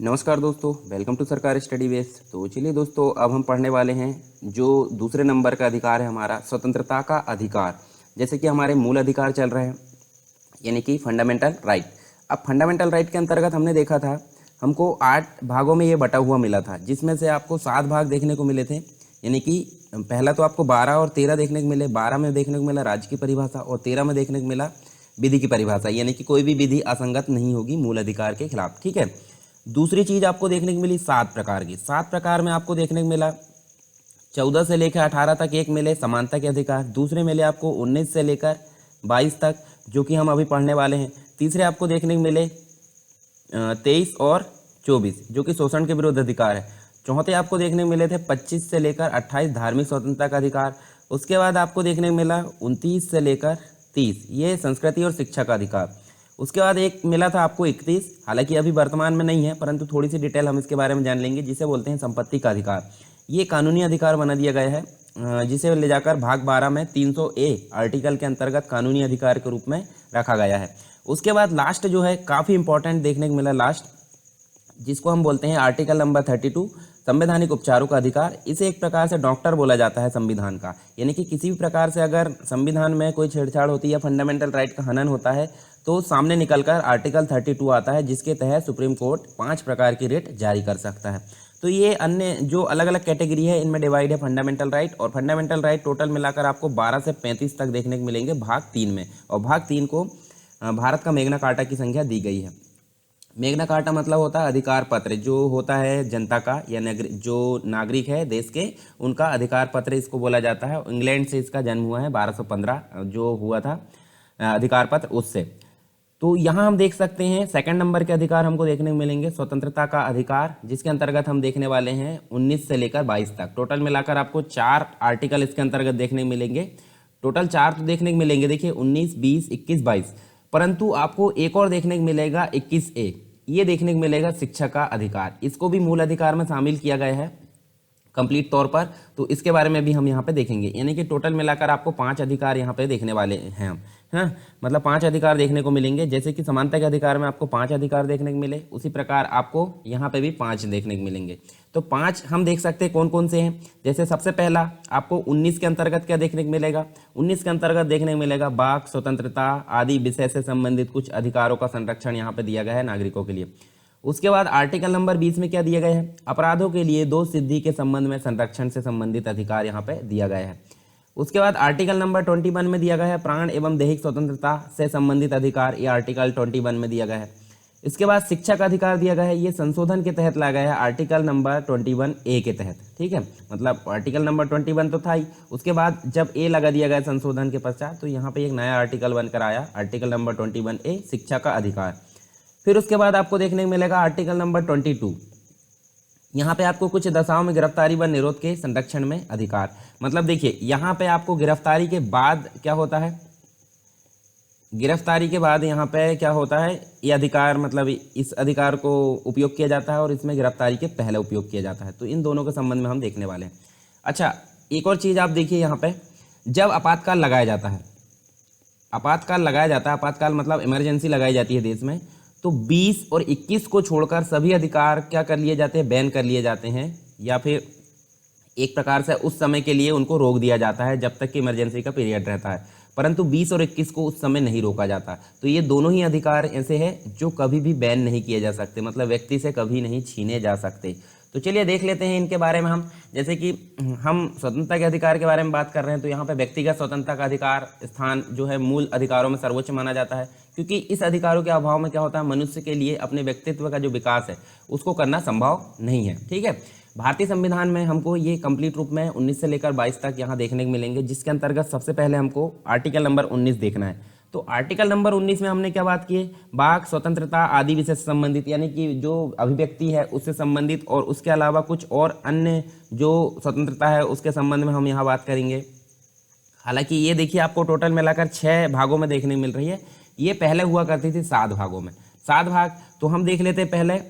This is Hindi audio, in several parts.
नमस्कार दोस्तों, वेलकम टू सरकारी स्टडी बेस। तो चलिए दोस्तों, अब हम पढ़ने वाले हैं जो दूसरे नंबर का अधिकार है हमारा, स्वतंत्रता का अधिकार। जैसे कि हमारे मूल अधिकार चल रहे हैं, यानी कि फंडामेंटल राइट। अब फंडामेंटल राइट के अंतर्गत हमने देखा था, हमको 8 भागों में ये बटा हुआ मिला था, जिसमें से आपको 7 भाग देखने को मिले थे। यानी कि पहला तो आपको 12 और 13 देखने को मिले। 12 में देखने को मिला राज्य की परिभाषा और 13 में देखने को मिला विधि की परिभाषा, यानी कि कोई भी विधि असंगत नहीं होगी मूल अधिकार के खिलाफ। ठीक है। दूसरी चीज आपको देखने को मिली 7 प्रकार की। 7 प्रकार में आपको देखने को मिला 14 से लेकर 18 तक एक मिले समानता के अधिकार। दूसरे मिले आपको 19 से लेकर 22 तक, जो कि हम अभी पढ़ने वाले हैं। तीसरे आपको देखने को मिले 23 और 24, जो कि शोषण के विरुद्ध अधिकार है। चौथे आपको देखने को मिले थे 25 से लेकर 28 धार्मिक स्वतंत्रता का अधिकार। उसके बाद आपको देखने को मिला 29 से लेकर 30, ये संस्कृति और शिक्षा का अधिकार। उसके बाद एक मिला था आपको 31, हालांकि अभी वर्तमान में नहीं है, परंतु थोड़ी सी डिटेल हम इसके बारे में जान लेंगे, जिसे बोलते हैं संपत्ति का अधिकार। ये कानूनी अधिकार बना दिया गया है, जिसे ले जाकर भाग 12 में 300A आर्टिकल के अंतर्गत कानूनी अधिकार के रूप में रखा गया है। उसके बाद लास्ट जो है काफ़ी इंपॉर्टेंट देखने को मिला लास्ट, जिसको हम बोलते हैं आर्टिकल नंबर 32, संवैधानिक उपचारों का अधिकार। इसे एक प्रकार से डॉक्टर बोला जाता है संविधान का, यानी कि किसी भी प्रकार से अगर संविधान में कोई छेड़छाड़ होती है या फंडामेंटल राइट का हनन होता है, तो सामने निकलकर आर्टिकल 32 आता है, जिसके तहत सुप्रीम कोर्ट 5 प्रकार की रिट जारी कर सकता है। तो ये अन्य जो अलग अलग कैटेगरी है, इनमें डिवाइड है फंडामेंटल राइट। और फंडामेंटल राइट टोटल मिलाकर आपको 12 से 35 तक देखने को मिलेंगे भाग 3 में। और भाग 3 को भारत का मैग्ना कार्टा की संख्या दी गई है। मैग्ना कार्टा मतलब होता है अधिकार पत्र, जो होता है जनता का या जो नागरिक है देश के, उनका अधिकार पत्र इसको बोला जाता है। इंग्लैंड से इसका जन्म हुआ है 1215 जो हुआ था अधिकार पत्र उससे। तो यहाँ हम देख सकते हैं सेकंड नंबर के अधिकार हमको देखने को मिलेंगे स्वतंत्रता का अधिकार, जिसके अंतर्गत हम देखने वाले हैं 19 से लेकर 22 तक। टोटल मिलाकर आपको 4 आर्टिकल इसके अंतर्गत देखने को मिलेंगे। टोटल 4 तो देखने को मिलेंगे, देखिए 19, 20, 21, 22, परंतु आपको एक और देखने को मिलेगा 21A। ये देखने को मिलेगा शिक्षा का अधिकार। इसको भी मूल अधिकार में शामिल किया गया है कंप्लीट तौर पर, तो इसके बारे में भी हम यहाँ पे देखेंगे। यानी कि टोटल मिलाकर आपको 5 अधिकार यहाँ पे देखने वाले हैं हम, हाँ, मतलब 5 अधिकार देखने को मिलेंगे। जैसे कि समानता के अधिकार में आपको 5 अधिकार देखने को मिले, उसी प्रकार आपको यहाँ पे भी 5 देखने को मिलेंगे। तो 5 हम देख सकते हैं कौन कौन से हैं। जैसे सबसे पहला आपको 19 के अंतर्गत क्या देखने को मिलेगा, 19 के अंतर्गत देखने को मिलेगा वाक स्वतंत्रता आदि विषय से संबंधित कुछ अधिकारों का संरक्षण यहाँ पे दिया गया है नागरिकों के लिए। उसके बाद आर्टिकल नंबर 20 में क्या दिया गया है, अपराधों के लिए दोष सिद्धि के संबंध में संरक्षण से संबंधित अधिकार यहाँ पे दिया गया है। उसके बाद आर्टिकल नंबर 21 में दिया गया है प्राण एवं दैहिक स्वतंत्रता से संबंधित अधिकार, ये आर्टिकल 21 में दिया गया है। इसके बाद शिक्षा का अधिकार दिया गया है, ये संशोधन के तहत लाया गया है आर्टिकल नंबर 21A के तहत। ठीक है, मतलब आर्टिकल नंबर 21 तो था ही, उसके बाद जब ए लगा दिया गया संशोधन के पश्चात, तो यहाँ पे एक नया आर्टिकल बनकर आया, आर्टिकल नंबर 21A शिक्षा का अधिकार। फिर उसके बाद आपको देखने को मिलेगा आर्टिकल नंबर 22, यहाँ पे आपको कुछ दशाओं में गिरफ्तारी व निरोध के संरक्षण में अधिकार। मतलब देखिए यहाँ पे आपको गिरफ्तारी के बाद क्या होता है, गिरफ्तारी के बाद यहाँ पे क्या होता है, ये अधिकार मतलब इस अधिकार को उपयोग किया जाता है और इसमें गिरफ्तारी के पहले उपयोग किया जाता है। तो इन दोनों के संबंध में हम देखने वाले हैं। अच्छा, एक और चीज़ आप देखिए यहाँ पे, जब आपातकाल लगाया जाता है, आपातकाल लगाया जाता है, आपातकाल मतलब इमरजेंसी लगाई जाती है देश में, तो 20 और 21 को छोड़कर सभी अधिकार क्या कर लिए जाते हैं, बैन कर लिए जाते हैं, या फिर एक प्रकार से उस समय के लिए उनको रोक दिया जाता है जब तक कि इमरजेंसी का पीरियड रहता है। परंतु 20 और 21 को उस समय नहीं रोका जाता। तो ये दोनों ही अधिकार ऐसे हैं जो कभी भी बैन नहीं किए जा सकते, मतलब व्यक्ति से कभी नहीं छीने जा सकते। तो चलिए देख लेते हैं इनके बारे में हम। जैसे कि हम स्वतंत्रता के अधिकार के बारे में बात कर रहे हैं, तो यहाँ पे व्यक्तिगत स्वतंत्रता का अधिकार स्थान जो है मूल अधिकारों में सर्वोच्च माना जाता है, क्योंकि इस अधिकारों के अभाव में क्या होता है, मनुष्य के लिए अपने व्यक्तित्व का जो विकास है उसको करना संभव नहीं है। ठीक है, भारतीय संविधान में हमको ये कंप्लीट रूप में 19 से लेकर 22 तक यहाँ देखने को मिलेंगे, जिसके अंतर्गत सबसे पहले हमको आर्टिकल नंबर 19 देखना है। तो आर्टिकल नंबर 19 में हमने क्या बात की है, वाक स्वतंत्रता आदि विषय से संबंधित, यानी कि जो अभिव्यक्ति है उससे संबंधित, और उसके अलावा कुछ और अन्य जो स्वतंत्रता है उसके संबंध में हम यहाँ बात करेंगे। हालांकि ये देखिए आपको टोटल मिलाकर 6 भागों में देखने मिल रही है, ये पहले हुआ करती थी 7 भागों में। 7 भाग तो हम देख लेते हैं पहले।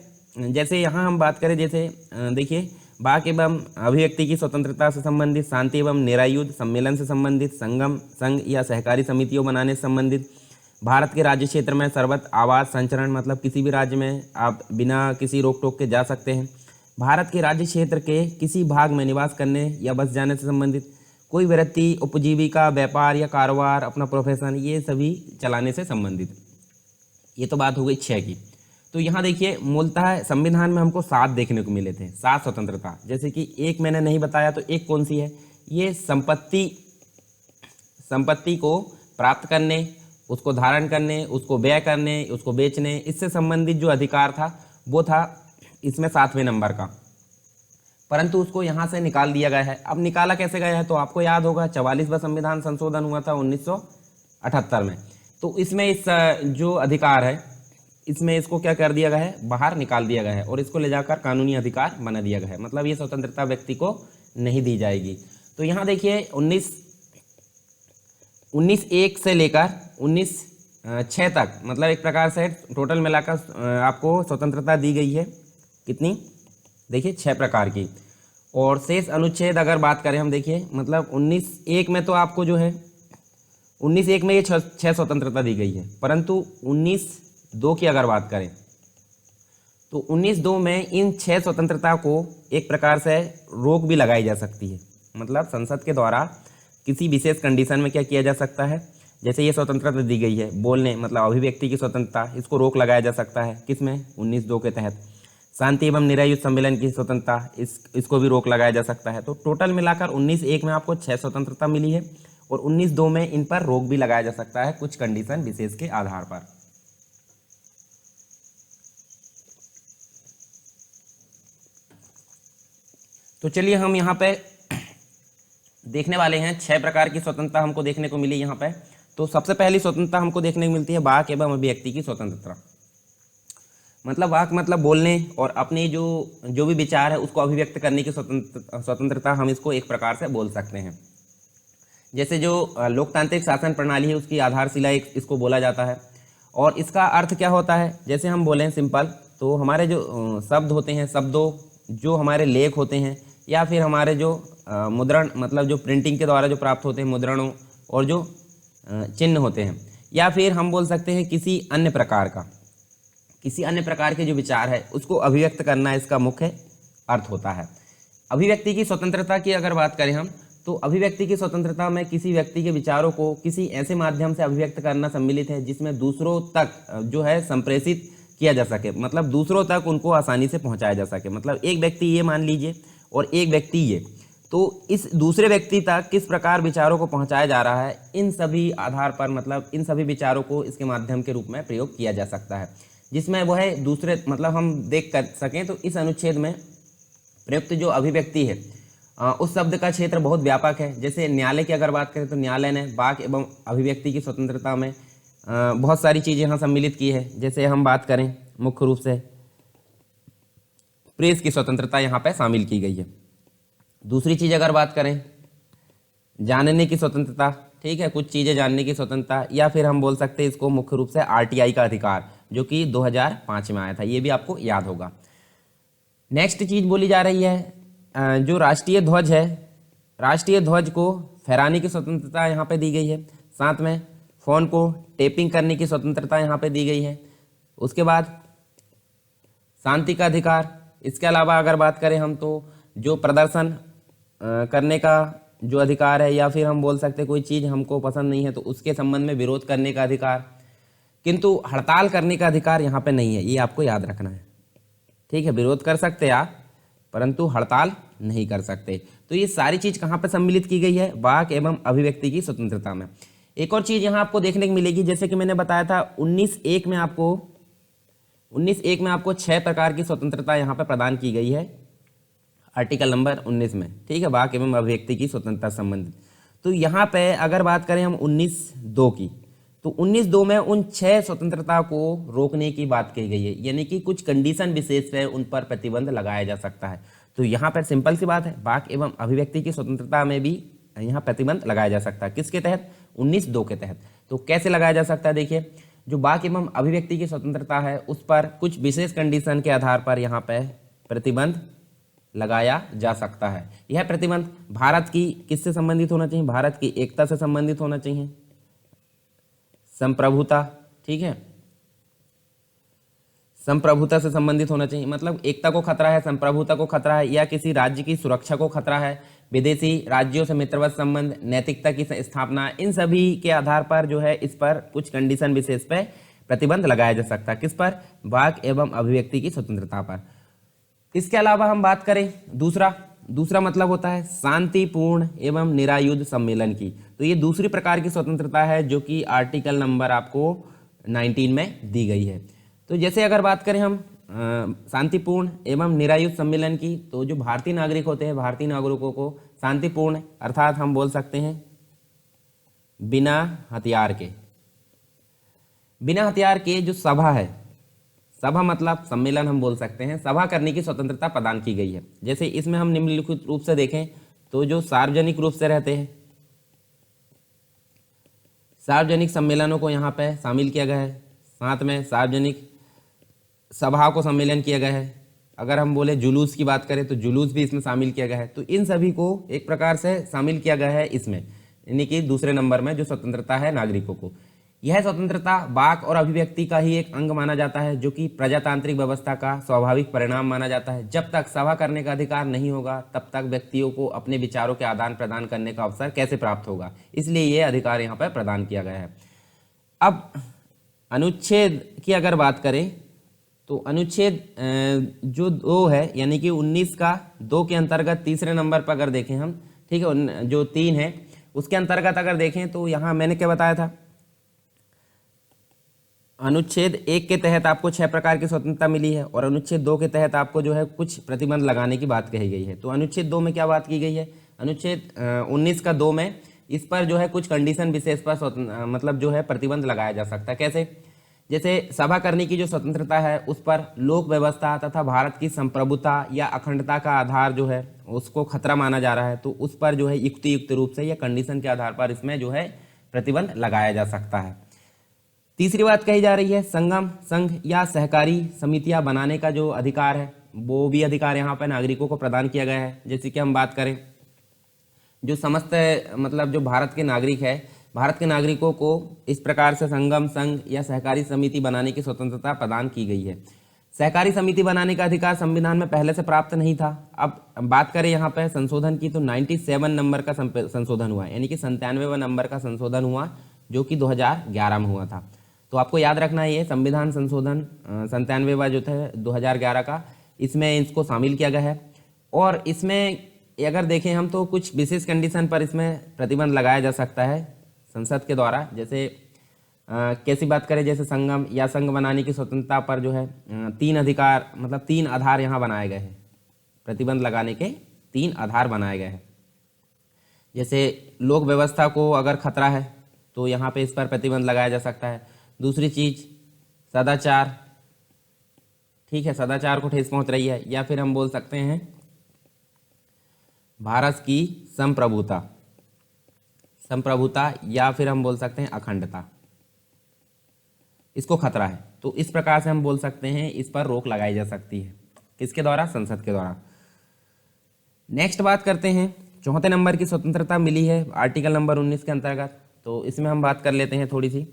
जैसे यहाँ हम बात करें, जैसे देखिए वाक एवं अभिव्यक्ति की स्वतंत्रता से संबंधित, शांति एवं निरायुध सम्मेलन से संबंधित, संगम संघ या सहकारी समितियों बनाने से संबंधित, भारत के राज्य क्षेत्र में सर्वत्र आवास संचरण, मतलब किसी भी राज्य में आप बिना किसी रोक टोक के जा सकते हैं। भारत के राज्य क्षेत्र के किसी भाग में निवास करने या बस जाने से संबंधित कोई वृत्ति, उपजीविका, व्यापार या कारोबार, अपना प्रोफेशन, ये सभी चलाने से संबंधित। ये तो बात हो गई 6 की। तो यहाँ देखिए मूलतः संविधान में हमको 7 देखने को मिले थे, 7 स्वतंत्रता। जैसे कि एक मैंने नहीं बताया, तो एक कौन सी है, ये संपत्ति को प्राप्त करने, उसको धारण करने, उसको व्यय करने, उसको बेचने, इससे संबंधित जो अधिकार था वो था इसमें 7वें नंबर का, परंतु उसको यहाँ से निकाल दिया गया है। अब निकाला कैसे गया है, तो आपको याद होगा 44वां संविधान संशोधन हुआ था 1978 में। तो इसमें इस जो अधिकार है, इसमें इसको क्या कर दिया गया है, बाहर निकाल दिया गया है और इसको ले जाकर कानूनी अधिकार बना दिया गया है। मतलब ये स्वतंत्रता व्यक्ति को नहीं दी जाएगी। तो यहाँ देखिए 19(1) से लेकर 19(6) तक, मतलब एक प्रकार से टोटल मिलाकर आपको स्वतंत्रता दी गई है। कितनी, देखिए 6 प्रकार की। और शेष अनुच्छेद अगर बात करें हम, देखिए मतलब 19(1) में तो आपको जो है 19(1) में ये 6 स्वतंत्रता दी गई है, परंतु 19(2) की अगर बात करें तो 19(2) में इन 6 स्वतंत्रता को एक प्रकार से रोक भी लगाई जा सकती है। मतलब संसद के द्वारा किसी विशेष कंडीशन में क्या किया जा सकता है, जैसे ये स्वतंत्रता दी गई है बोलने, मतलब अभिव्यक्ति की स्वतंत्रता, इसको रोक लगाया जा सकता है। किसमें, 19(2) के तहत। शांति एवं निरायुध सम्मेलन की स्वतंत्रता, इसको भी रोक लगाया जा सकता है। तो टोटल मिलाकर 19(1) में आपको 6 स्वतंत्रता मिली है और 19(2) में इन पर रोक भी लगाया जा सकता है कुछ कंडीशन विशेष के आधार पर। तो चलिए हम यहाँ पे देखने वाले हैं 6 प्रकार की स्वतंत्रता हमको देखने को मिली यहाँ पे। तो सबसे पहली स्वतंत्रता हमको देखने को मिलती है वाक एवं अभिव्यक्ति की स्वतंत्रता। मतलब वाक मतलब बोलने और अपने जो भी विचार है उसको अभिव्यक्त करने की स्वतंत्रता, हम इसको एक प्रकार से बोल सकते हैं। जैसे जो लोकतांत्रिक शासन प्रणाली है उसकी आधारशिला इसको बोला जाता है। और इसका अर्थ क्या होता है, जैसे हम बोलें सिंपल, तो हमारे जो शब्द होते हैं, शब्दों जो हमारे लेख होते हैं या फिर हमारे जो मुद्रण, मतलब जो प्रिंटिंग के द्वारा जो प्राप्त होते हैं मुद्रणों और जो चिन्ह होते हैं, या फिर हम बोल सकते हैं किसी अन्य प्रकार के जो विचार है उसको अभिव्यक्त करना इसका मुख्य अर्थ होता है। अभिव्यक्ति की स्वतंत्रता की अगर बात करें हम, तो अभिव्यक्ति की स्वतंत्रता में किसी व्यक्ति के विचारों को किसी ऐसे माध्यम से अभिव्यक्त करना सम्मिलित है जिसमें दूसरों तक जो है संप्रेषित किया जा सके, मतलब दूसरों तक उनको आसानी से पहुंचाया जा सके। मतलब एक व्यक्ति ये मान लीजिए और एक व्यक्ति ये, तो इस दूसरे व्यक्ति तक किस प्रकार विचारों को पहुंचाया जा रहा है, इन सभी आधार पर, मतलब इन सभी विचारों को इसके माध्यम के रूप में प्रयोग किया जा सकता है, जिसमें वह है दूसरे, मतलब हम देख कर सकें। तो इस अनुच्छेद में प्रयुक्त जो अभिव्यक्ति है उस शब्द का क्षेत्र बहुत व्यापक है। जैसे न्यायालय की अगर बात करें तो न्यायालय ने वाक एवं अभिव्यक्ति की स्वतंत्रता में बहुत सारी चीज़ें यहाँ सम्मिलित की है। जैसे हम बात करें मुख्य रूप से प्रेस की स्वतंत्रता यहाँ पे शामिल की गई है। दूसरी चीज़ अगर बात करें जानने की स्वतंत्रता, ठीक है, कुछ चीज़ें जानने की स्वतंत्रता, या फिर हम बोल सकते हैं इसको मुख्य रूप से RTI का अधिकार, जो कि 2005 में आया था, ये भी आपको याद होगा। नेक्स्ट चीज़ बोली जा रही है जो राष्ट्रीय ध्वज है, राष्ट्रीय ध्वज को फहराने की स्वतंत्रता यहाँ पे दी गई है। साथ में फ़ोन को टेपिंग करने की स्वतंत्रता यहाँ पे दी गई है। उसके बाद शांति का अधिकार। इसके अलावा अगर बात करें हम, तो जो प्रदर्शन करने का जो अधिकार है, या फिर हम बोल सकते कोई चीज़ हमको पसंद नहीं है तो उसके संबंध में विरोध करने का अधिकार, किंतु हड़ताल करने का अधिकार यहाँ पे नहीं है, ये आपको याद रखना है। ठीक है, विरोध कर सकते हैं आप, परंतु हड़ताल नहीं कर सकते। तो ये सारी चीज़ कहाँ पे सम्मिलित की गई है, वाक एवं अभिव्यक्ति की स्वतंत्रता में। एक और चीज़ यहाँ आपको देखने को मिलेगी, जैसे कि मैंने बताया था 19(1) में आपको 6 प्रकार की स्वतंत्रता यहाँ पे प्रदान की गई है आर्टिकल नंबर 19 में, ठीक है, वाक एवं अभिव्यक्ति की स्वतंत्रता संबंधित। तो यहाँ पे अगर बात करें हम 19(2) की, तो 19(2) में उन 6 स्वतंत्रता को रोकने की बात कही गई है, यानी कि कुछ कंडीशन विशेष है उन पर प्रतिबंध लगाया जा सकता है। तो यहाँ पर सिंपल सी बात है, वाक एवं अभिव्यक्ति की स्वतंत्रता में भी यहाँ प्रतिबंध लगाया जा सकता है। किसके तहत, 19(2) के तहत। तो कैसे लगाया जा सकता है, देखिए जो वाक एवं अभिव्यक्ति की स्वतंत्रता है उस पर कुछ विशेष कंडीशन के आधार पर यहाँ पे प्रतिबंध लगाया जा सकता है। यह प्रतिबंध भारत की किससे संबंधित होना चाहिए, भारत की एकता से संबंधित होना चाहिए, संप्रभुता, ठीक है। संप्रभुता से संबंधित होना चाहिए, मतलब एकता को खतरा है, संप्रभुता को खतरा है, या किसी राज्य की सुरक्षा को खतरा है, विदेशी राज्यों से मित्रवत संबंध, नैतिकता की स्थापना, इन सभी के आधार पर जो है इस पर कुछ कंडीशन विशेष पे प्रतिबंध लगाया जा सकता है। किस पर? वाक एवं अभिव्यक्ति की स्वतंत्रता पर। इसके अलावा हम बात करें दूसरा मतलब होता है शांतिपूर्ण एवं निरायुध सम्मेलन की। तो ये दूसरी प्रकार की स्वतंत्रता है जो कि आर्टिकल नंबर आपको 19 में दी गई है। तो जैसे अगर बात करें हम शांतिपूर्ण एवं निरायुध सम्मेलन की, तो जो भारतीय नागरिक होते हैं, भारतीय नागरिकों को शांतिपूर्ण अर्थात हम बोल सकते हैं बिना हथियार के जो सभा है, सभा मतलब सम्मेलन हम बोल सकते हैं, सभा करने की स्वतंत्रता प्रदान की गई है। जैसे इसमें हम निम्नलिखित रूप से देखें तो जो सार्वजनिक रूप से रहते हैं, सार्वजनिक सम्मेलनों को यहाँ पे शामिल किया गया है, साथ में सार्वजनिक सभा को सम्मेलन किया गया है। अगर हम बोले जुलूस की बात करें तो जुलूस भी इसमें शामिल किया गया है। तो इन सभी को एक प्रकार से शामिल किया गया है इसमें, यानी कि दूसरे नंबर में जो स्वतंत्रता है नागरिकों को। यह स्वतंत्रता वाक और अभिव्यक्ति का ही एक अंग माना जाता है, जो कि प्रजातांत्रिक व्यवस्था का स्वाभाविक परिणाम माना जाता है। जब तक सभा करने का अधिकार नहीं होगा तब तक व्यक्तियों को अपने विचारों के आदान प्रदान करने का अवसर कैसे प्राप्त होगा, इसलिए यह अधिकार यहाँ पर प्रदान किया गया है। अब अनुच्छेद की अगर बात करें तो अनुच्छेद जो 2 है, यानी कि 19 का 2 के अंतर्गत तीसरे नंबर पर अगर देखें हम, ठीक है, जो 3 है उसके अंतर्गत अगर देखें तो यहाँ मैंने क्या बताया था, अनुच्छेद 1 के तहत आपको 6 प्रकार की स्वतंत्रता मिली है और अनुच्छेद 2 के तहत आपको जो है कुछ प्रतिबंध लगाने की बात कही गई है। तो अनुच्छेद 2 में क्या बात की गई है, अनुच्छेद 19 का 2 में इस पर जो है कुछ कंडीशन विशेष पर मतलब जो है प्रतिबंध लगाया जा सकता है। कैसे? जैसे सभा करने की जो स्वतंत्रता है उस पर लोक व्यवस्था तथा भारत की संप्रभुता या अखंडता का आधार जो है उसको खतरा माना जा रहा है, तो उस पर जो है युक्तियुक्त रूप से या कंडीशन के आधार पर इसमें जो है प्रतिबंध लगाया जा सकता है। तीसरी बात कही जा रही है संगम, संघ या सहकारी समितियां बनाने का जो अधिकार है वो भी अधिकार यहाँ पर नागरिकों को प्रदान किया गया है। जैसे कि हम बात करें जो समस्त मतलब जो भारत के नागरिक है, भारत के नागरिकों को इस प्रकार से संगम, संघ या सहकारी समिति बनाने की स्वतंत्रता प्रदान की गई है। सहकारी समिति बनाने का अधिकार संविधान में पहले से प्राप्त नहीं था। अब बात करें यहाँ पे संशोधन की तो 97 नंबर का संशोधन हुआ, यानी कि 97वें नंबर का संशोधन हुआ जो कि 2011 में हुआ था। तो आपको याद रखना है ये संविधान संशोधन 97वां जो था 2011 का, इसमें इसको शामिल किया गया है। और इसमें अगर देखें हम तो कुछ विशेष कंडीशन पर इसमें प्रतिबंध लगाया जा सकता है संसद के द्वारा। जैसे कैसी बात करें, जैसे संगम या संघ बनाने की स्वतंत्रता पर जो है 3 अधिकार मतलब 3 आधार यहाँ बनाए गए हैं, प्रतिबंध लगाने के 3 आधार बनाए गए हैं। जैसे लोक व्यवस्था को अगर खतरा है तो यहाँ पे इस पर प्रतिबंध लगाया जा सकता है। दूसरी चीज सदाचार, ठीक है, सदाचार को ठेस पहुंच रही है, या फिर हम बोल सकते हैं भारत की संप्रभुता या फिर हम बोल सकते हैं अखंडता, इसको खतरा है। तो इस प्रकार से हम बोल सकते हैं इस पर रोक लगाई जा सकती है। किसके द्वारा? संसद के द्वारा। नेक्स्ट बात करते हैं चौथे नंबर की स्वतंत्रता मिली है आर्टिकल नंबर 19 के अंतर्गत। तो इसमें हम बात कर लेते हैं थोड़ी सी।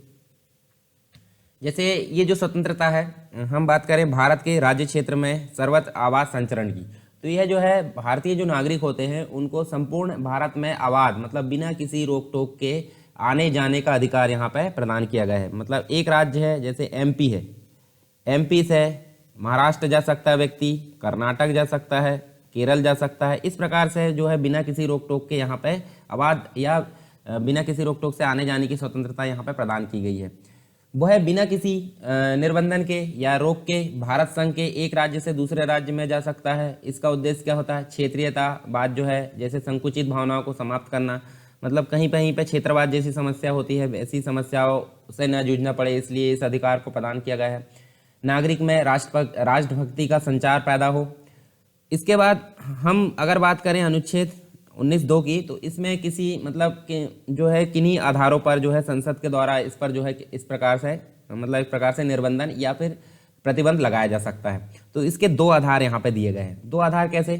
जैसे ये जो स्वतंत्रता है, हम बात करें भारत के राज्य क्षेत्र में सर्वत्र आवास संचरण की, तो यह जो है भारतीय जो नागरिक होते हैं उनको संपूर्ण भारत में आवाज मतलब बिना किसी रोक टोक के आने जाने का अधिकार यहाँ पे प्रदान किया गया है। मतलब एक राज्य है जैसे एमपी है, एमपी से महाराष्ट्र जा सकता है व्यक्ति, कर्नाटक जा सकता है, केरल जा सकता है। इस प्रकार से जो है बिना किसी रोक टोक के यहाँ पे आवाज या बिना किसी रोक टोक से आने जाने की स्वतंत्रता यहाँ पे प्रदान की गई है। वह बिना किसी निर्बंधन के या रोक के भारत संघ के एक राज्य से दूसरे राज्य में जा सकता है। इसका उद्देश्य क्या होता है? क्षेत्रीयतावाद जो है, जैसे संकुचित भावनाओं को समाप्त करना, मतलब कहीं कहीं पे क्षेत्रवाद जैसी समस्या होती है, ऐसी समस्याओं से न जूझना पड़े, इसलिए इस अधिकार को प्रदान किया गया है। नागरिक में राष्ट्रभक्ति का संचार पैदा हो। इसके बाद हम अगर बात करें अनुच्छेद 19(2) की, तो इसमें किसी मतलब कि जो है किन्हीं आधारों पर जो है संसद के द्वारा इस पर जो है इस प्रकार से मतलब एक प्रकार से निर्बंधन या फिर प्रतिबंध लगाया जा सकता है। तो इसके 2 आधार यहाँ पे दिए गए हैं। 2 आधार कैसे?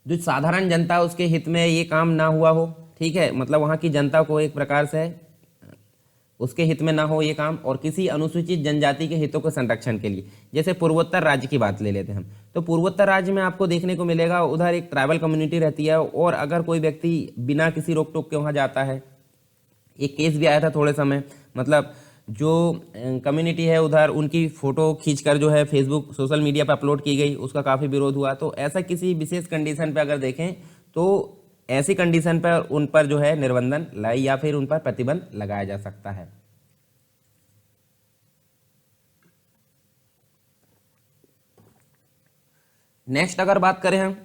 जो साधारण जनता उसके हित में ये काम ना हुआ हो, ठीक है, मतलब वहाँ की जनता को एक प्रकार से उसके हित में ना हो ये काम, और किसी अनुसूचित जनजाति के हितों के संरक्षण के लिए। जैसे पूर्वोत्तर राज्य की बात ले लेते हैं हम, तो पूर्वोत्तर राज्य में आपको देखने को मिलेगा उधर एक ट्राइबल कम्युनिटी रहती है, और अगर कोई व्यक्ति बिना किसी रोक टोक के वहाँ जाता है, एक केस भी आया था थोड़े समय, मतलब जो कम्युनिटी है उधर, उनकी फ़ोटो खींचकर जो है फेसबुक सोशल मीडिया पर अपलोड की गई, उसका काफ़ी विरोध हुआ। तो ऐसा किसी विशेष कंडीशन पे अगर देखें तो ऐसी कंडीशन पर उन पर जो है निर्बंधन लाई या फिर उन पर प्रतिबंध लगाया जा सकता है। नेक्स्ट अगर बात करें हम,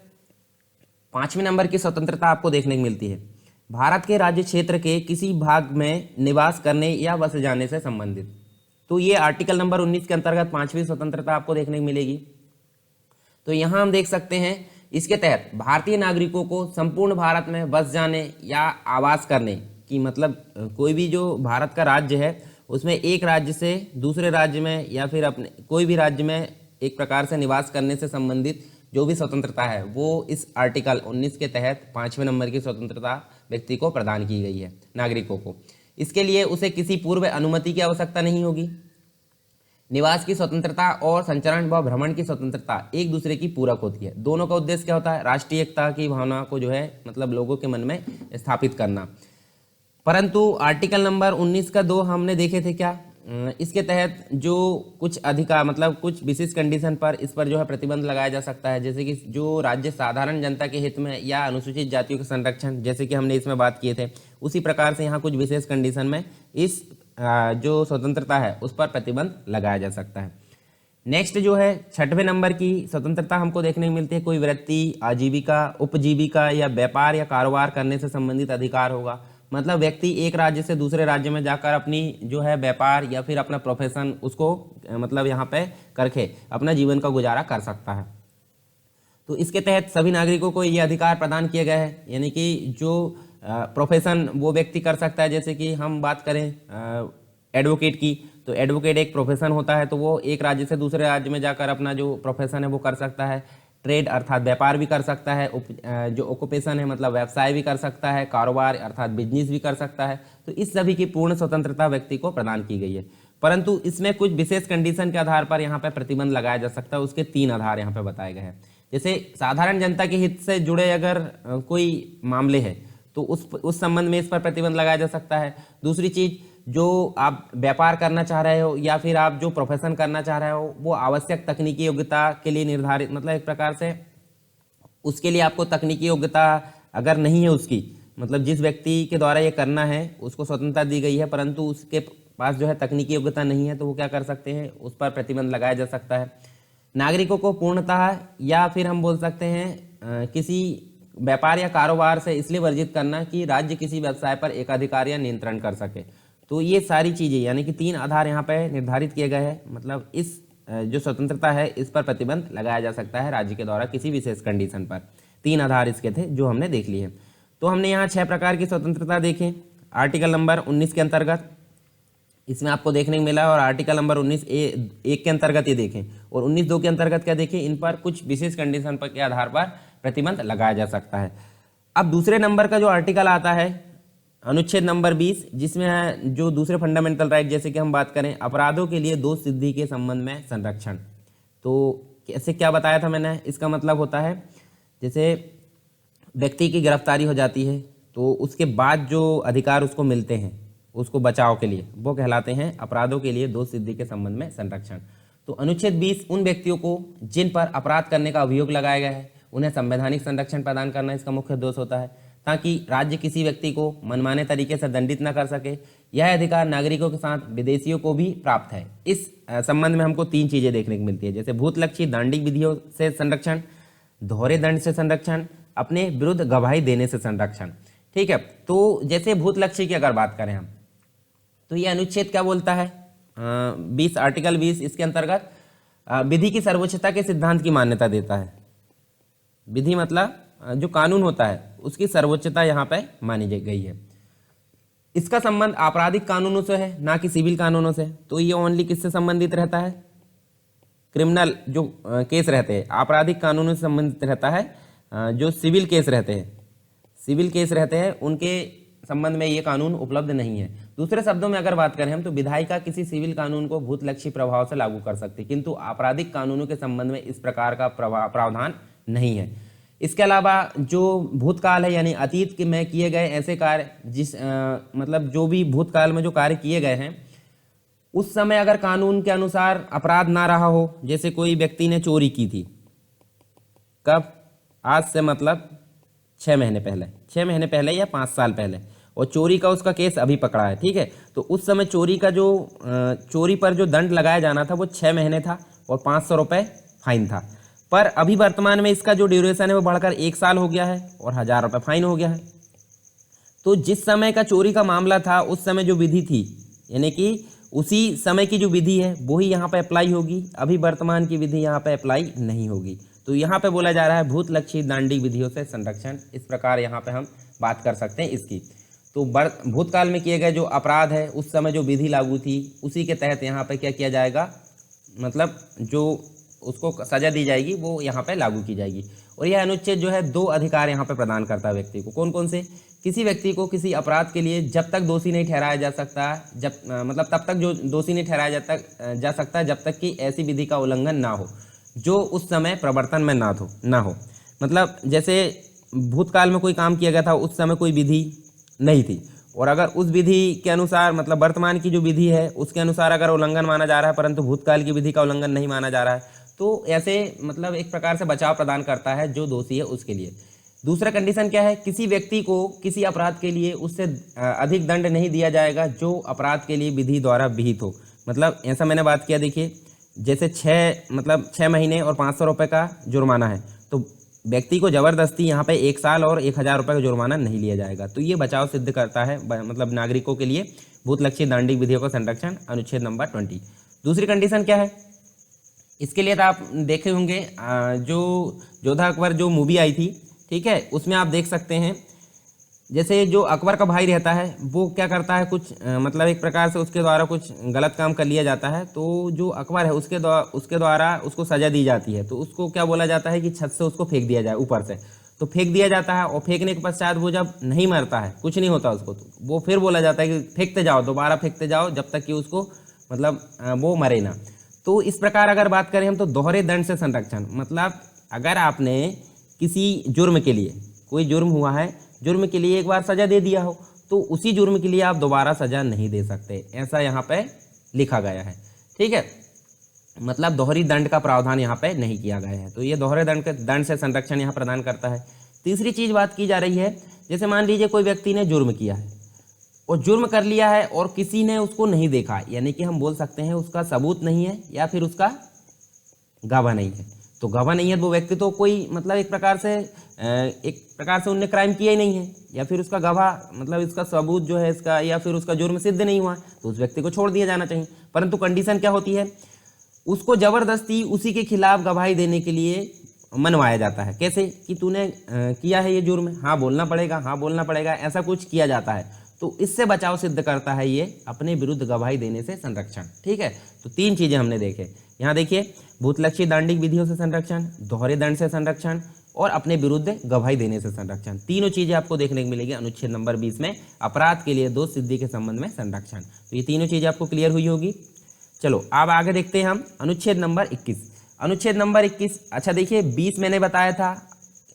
5वें नंबर की स्वतंत्रता आपको देखने को मिलती है भारत के राज्य क्षेत्र के किसी भाग में निवास करने या बस जाने से संबंधित। तो ये आर्टिकल नंबर 19 के अंतर्गत 5वीं स्वतंत्रता आपको देखने को मिलेगी। तो यहाँ हम देख सकते हैं इसके तहत भारतीय नागरिकों को संपूर्ण भारत में बस जाने या आवास करने की, मतलब कोई भी जो भारत का राज्य है उसमें एक राज्य से दूसरे राज्य में या फिर अपने कोई भी राज्य में एक प्रकार से निवास करने से संबंधित जो भी स्वतंत्रता है वो इस आर्टिकल 19 के तहत 5वें नंबर की स्वतंत्रता व्यक्ति को प्रदान की गई है, नागरिकों को। इसके लिए उसे किसी पूर्व अनुमति की आवश्यकता नहीं होगी। निवास की स्वतंत्रता और संचरण व भ्रमण की स्वतंत्रता एक दूसरे की पूरक होती है। दोनों का उद्देश्य क्या होता है? राष्ट्रीय एकता की भावना को जो है मतलब लोगों के मन में स्थापित करना। परंतु आर्टिकल नंबर 19 का 2 हमने देखे थे क्या, इसके तहत जो कुछ अधिकार मतलब कुछ विशेष कंडीशन पर इस पर जो है प्रतिबंध लगाया जा सकता है, जैसे कि जो राज्य साधारण जनता के हित में या अनुसूचित जातियों के संरक्षण, जैसे कि हमने इसमें बात किए थे, उसी प्रकार से यहाँ कुछ विशेष कंडीशन में इस जो स्वतंत्रता है उस पर प्रतिबंध लगाया जा सकता है। नेक्स्ट जो है 6वें नंबर की स्वतंत्रता हमको देखने को मिलती है, कोई वृत्ति, आजीविका, उपजीविका या व्यापार या कारोबार करने से संबंधित अधिकार होगा। मतलब व्यक्ति एक राज्य से दूसरे राज्य में जाकर अपनी जो है व्यापार या फिर अपना प्रोफेशन उसको मतलब यहाँ पे करके अपना जीवन का गुजारा कर सकता है। तो इसके तहत सभी नागरिकों को ये अधिकार प्रदान किए गए हैं, यानी कि जो प्रोफेशन वो व्यक्ति कर सकता है। जैसे कि हम बात करें एडवोकेट की, तो एडवोकेट एक प्रोफेशन होता है, तो वो एक राज्य से दूसरे राज्य में जाकर अपना जो प्रोफेशन है वो कर सकता है। ट्रेड अर्थात व्यापार भी कर सकता है, जो ऑक्यूपेशन है मतलब व्यवसाय भी कर सकता है, कारोबार अर्थात बिजनेस भी कर सकता है। तो इस सभी की पूर्ण स्वतंत्रता व्यक्ति को प्रदान की गई है। परंतु इसमें कुछ विशेष कंडीशन के आधार पर यहाँ पे प्रतिबंध लगाया जा सकता है। उसके 3 आधार यहाँ पे बताए गए हैं। जैसे साधारण जनता के हित से जुड़े अगर कोई मामले है तो उस संबंध में इस पर प्रतिबंध लगाया जा सकता है। दूसरी चीज, जो आप व्यापार करना चाह रहे हो या फिर आप जो प्रोफेशन करना चाह रहे हो वो आवश्यक तकनीकी योग्यता के लिए निर्धारित, मतलब एक प्रकार से उसके लिए आपको तकनीकी योग्यता अगर नहीं है उसकी, मतलब जिस व्यक्ति के द्वारा ये करना है उसको स्वतंत्रता दी गई है परंतु उसके पास जो है तकनीकी योग्यता नहीं है, तो वो क्या कर सकते हैं, उस पर प्रतिबंध लगाया जा सकता है। नागरिकों को पूर्णतः या फिर हम बोल सकते हैं किसी व्यापार या कारोबार से इसलिए वर्जित करना कि राज्य किसी व्यवसाय पर एकाधिकार या नियंत्रण कर सके। तो ये सारी चीज़ें यानी कि 3 आधार यहाँ पे निर्धारित किए गए हैं। मतलब इस जो स्वतंत्रता है इस पर प्रतिबंध लगाया जा सकता है राज्य के द्वारा किसी विशेष कंडीशन पर। 3 आधार इसके थे जो हमने देख लिए। तो हमने यहाँ 6 प्रकार की स्वतंत्रता देखें आर्टिकल नंबर 19 के अंतर्गत, इसमें आपको देखने को मिला। और आर्टिकल नंबर 19(1) के अंतर्गत ये देखें, और 19(2) के अंतर्गत क्या देखें, इन पर कुछ विशेष कंडीशन पर के आधार पर प्रतिबंध लगाया जा सकता है। अब दूसरे नंबर का जो आर्टिकल आता है अनुच्छेद नंबर 20, जिसमें है जो दूसरे फंडामेंटल राइट, जैसे कि हम बात करें अपराधों के लिए दोष सिद्धि के संबंध में संरक्षण। तो कैसे क्या बताया था मैंने, इसका मतलब होता है जैसे व्यक्ति की गिरफ्तारी हो जाती है तो उसके बाद जो अधिकार उसको मिलते हैं उसको बचाव के लिए, वो कहलाते हैं अपराधों के लिए दोष सिद्धि के संबंध में संरक्षण। तो अनुच्छेद 20 उन व्यक्तियों को जिन पर अपराध करने का अभियोग लगाया गया है उन्हें संवैधानिक संरक्षण प्रदान करना इसका मुख्य उद्देश्य होता है, ताकि राज्य किसी व्यक्ति को मनमाने तरीके से दंडित न कर सके। यह अधिकार नागरिकों के साथ विदेशियों को भी प्राप्त है। इस संबंध में हमको 3 चीजें देखने को मिलती है, जैसे भूतलक्षी दांडिक विधियों से संरक्षण, दोहरे दंड से संरक्षण, अपने विरुद्ध गवाही देने से संरक्षण। ठीक है, तो जैसे भूतलक्षी की अगर बात करें हम, तो ये अनुच्छेद क्या बोलता है 20 आर्टिकल 20 इसके अंतर्गत विधि की सर्वोच्चता के सिद्धांत की मान्यता देता है। विधि मतलब जो कानून होता है उसकी सर्वोच्चता यहाँ पे मानी गई है। इसका संबंध आपराधिक कानूनों से है ना कि सिविल कानूनों से। तो ये ओनली किससे संबंधित रहता है, क्रिमिनल जो केस रहते हैं आपराधिक कानूनों से संबंधित रहता है। जो सिविल केस रहते हैं उनके संबंध में ये कानून उपलब्ध नहीं है। दूसरे शब्दों में अगर बात करें हम तो विधायिका किसी सिविल कानून को भूतलक्षी प्रभाव से लागू कर सकती है, किंतु आपराधिक कानूनों के संबंध में इस प्रकार का प्रावधान नहीं है। इसके अलावा जो भूतकाल है यानी अतीत के में किए गए ऐसे कार्य मतलब जो भी भूतकाल में जो कार्य किए गए हैं उस समय अगर कानून के अनुसार अपराध ना रहा हो, जैसे कोई व्यक्ति ने चोरी की थी, कब, आज से मतलब 6 महीने पहले या 5 साल पहले, और चोरी का उसका केस अभी पकड़ा है, ठीक है, तो उस समय चोरी का जो चोरी पर जो दंड लगाया जाना था वो 6 महीने था और 500 रुपये फाइन था। पर अभी वर्तमान में इसका जो ड्यूरेशन है वो बढ़कर 1 साल हो गया है और 1000 रुपये फाइन हो गया है। तो जिस समय का चोरी का मामला था उस समय जो विधि थी यानी कि उसी समय की जो विधि है वो ही यहाँ पे अप्लाई होगी, अभी वर्तमान की विधि यहाँ पे अप्लाई नहीं होगी। तो यहाँ पे बोला जा रहा है भूतलक्षी दंडिक विधियों से संरक्षण, इस प्रकार यहाँ पे हम बात कर सकते हैं इसकी। तो भूतकाल में किए गए जो अपराध है उस समय जो विधि लागू थी उसी के तहत यहाँ पे क्या किया जाएगा, मतलब जो उसको सजा दी जाएगी वो यहाँ पे लागू की जाएगी। और यह अनुच्छेद जो है 2 अधिकार यहाँ पे प्रदान करता है व्यक्ति को। कौन कौन से? किसी व्यक्ति को किसी अपराध के लिए जब तक दोषी नहीं ठहराया जा सकता, जब मतलब तब तक जो दोषी नहीं ठहराया जा सकता जब तक कि ऐसी विधि का उल्लंघन ना हो जो उस समय प्रवर्तन में ना हो। मतलब जैसे भूतकाल में कोई काम किया गया था उस समय कोई विधि नहीं थी, और अगर उस विधि के अनुसार मतलब वर्तमान की जो विधि है उसके अनुसार अगर उल्लंघन माना जा रहा है परंतु भूतकाल की विधि का उल्लंघन नहीं माना जा रहा है, तो ऐसे मतलब एक प्रकार से बचाव प्रदान करता है जो दोषी है उसके लिए। दूसरा कंडीशन क्या है? किसी व्यक्ति को किसी अपराध के लिए उससे अधिक दंड नहीं दिया जाएगा जो अपराध के लिए विधि द्वारा विहित हो। मतलब ऐसा मैंने बात किया, देखिए जैसे 6 महीने और 500 रुपये का जुर्माना है, तो व्यक्ति को जबरदस्ती यहाँ पे 1 साल और 1000 रुपये का जुर्माना नहीं लिया जाएगा। तो ये बचाव सिद्ध करता है मतलब नागरिकों के लिए भूतलक्षी दंडिक विधियों का संरक्षण, अनुच्छेद नंबर 20। दूसरी कंडीशन क्या है? इसके लिए तो आप देखे होंगे जो जोधा अकबर जो मूवी आई थी, ठीक है, उसमें आप देख सकते हैं जैसे जो अकबर का भाई रहता है वो क्या करता है, कुछ मतलब एक प्रकार से उसके द्वारा कुछ गलत काम कर लिया जाता है, तो जो अकबर है उसके द्वारा उसको सजा दी जाती है। तो उसको क्या बोला जाता है कि छत से उसको फेंक दिया जाए, ऊपर से तो फेंक दिया जाता है, और फेंकने के पश्चात वो जब नहीं मरता है, कुछ नहीं होता उसको, तो वो फिर बोला जाता है कि फेंकते जाओ, दोबारा फेंकते जाओ जब तक कि उसको मतलब वो मरे ना। तो इस प्रकार अगर बात करें हम तो दोहरे दंड से संरक्षण, मतलब अगर आपने किसी जुर्म के लिए, कोई जुर्म हुआ है, जुर्म के लिए एक बार सजा दे दिया हो तो उसी जुर्म के लिए आप दोबारा सजा नहीं दे सकते, ऐसा यहाँ पे लिखा गया है, ठीक है। मतलब दोहरी दंड का प्रावधान यहाँ पे नहीं किया गया है, तो ये दोहरे दंड से संरक्षण यहाँ प्रदान करता है। तीसरी चीज बात की जा रही है, जैसे मान लीजिए कोई व्यक्ति ने जुर्म किया है और जुर्म कर लिया है और किसी ने उसको नहीं देखा, यानी कि हम बोल सकते हैं उसका सबूत नहीं है या फिर उसका गवाह नहीं है। तो गवाह नहीं है वो व्यक्ति तो कोई मतलब एक प्रकार से उनने क्राइम किया ही नहीं है, या फिर उसका गवाह मतलब इसका सबूत जो है इसका या फिर उसका जुर्म सिद्ध नहीं हुआ, तो उस व्यक्ति को छोड़ दिया जाना चाहिए। परंतु कंडीशन क्या होती है, उसको जबरदस्ती उसी के खिलाफ गवाही देने के लिए मनवाया जाता है। कैसे कि तूने किया है ये जुर्म, हाँ बोलना पड़ेगा, ऐसा कुछ किया जाता है। तो इससे बचाव सिद्ध करता है ये अपने विरुद्ध गवाही देने से संरक्षण, ठीक है। तो 3 चीजें हमने देखे यहाँ, देखिए भूतलक्षी दंडिक विधियों से संरक्षण, दोहरे दंड से संरक्षण और अपने विरुद्ध गवाही देने से संरक्षण। तीनों चीजें आपको देखने को मिलेगी अनुच्छेद नंबर 20 में, अपराध के लिए दोष सिद्धि के संबंध में संरक्षण। तो ये तीनों चीजें आपको क्लियर हुई होगी। चलो अब आगे देखते हैं हम अनुच्छेद नंबर 21। अनुच्छेद नंबर 21, अच्छा देखिए 20 मैंने बताया था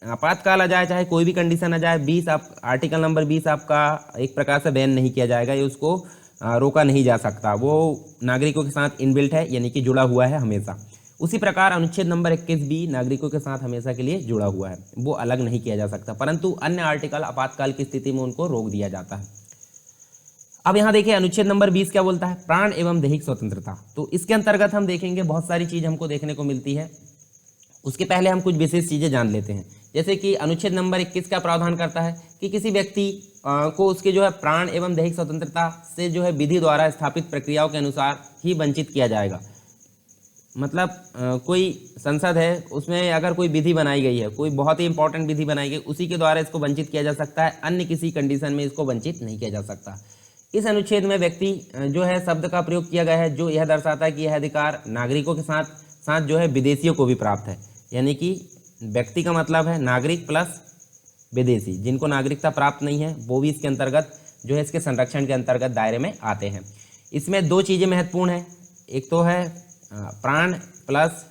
आपातकाल आ जाए चाहे कोई भी कंडीशन आ जाए, 20 आप आर्टिकल नंबर 20 आपका एक प्रकार से बैन नहीं किया जाएगा, ये उसको रोका नहीं जा सकता, वो नागरिकों के साथ इनबिल्ट है यानी कि जुड़ा हुआ है हमेशा। उसी प्रकार अनुच्छेद नंबर 21 भी नागरिकों के साथ हमेशा के लिए जुड़ा हुआ है, वो अलग नहीं किया जा सकता, परंतु अन्य आर्टिकल आपातकाल की स्थिति में उनको रोक दिया जाता है। अब यहाँ देखिए अनुच्छेद नंबर 20 क्या बोलता है, प्राण एवं दैहिक स्वतंत्रता। तो इसके अंतर्गत हम देखेंगे बहुत सारी चीज हमको देखने को मिलती है। उसके पहले हम कुछ विशेष चीजें जान लेते हैं, जैसे कि अनुच्छेद नंबर 21 का प्रावधान करता है कि किसी व्यक्ति को उसके जो है प्राण एवं दैहिक स्वतंत्रता से जो है विधि द्वारा स्थापित प्रक्रियाओं के अनुसार ही वंचित किया जाएगा। मतलब कोई संसद है उसमें अगर कोई विधि बनाई गई है, कोई बहुत ही इंपॉर्टेंट विधि बनाई गई, उसी के द्वारा इसको वंचित किया जा सकता है, अन्य किसी कंडीशन में इसको वंचित नहीं किया जा सकता। इस अनुच्छेद में व्यक्ति जो है शब्द का प्रयोग किया गया है जो यह दर्शाता है कि यह अधिकार नागरिकों के साथ साथ जो है विदेशियों को भी प्राप्त है, यानी कि व्यक्ति का मतलब है नागरिक प्लस विदेशी, जिनको नागरिकता प्राप्त नहीं है वो भी इसके अंतर्गत जो है इसके संरक्षण के अंतर्गत दायरे में आते हैं। इसमें दो चीज़ें महत्वपूर्ण हैं, एक तो है प्राण प्लस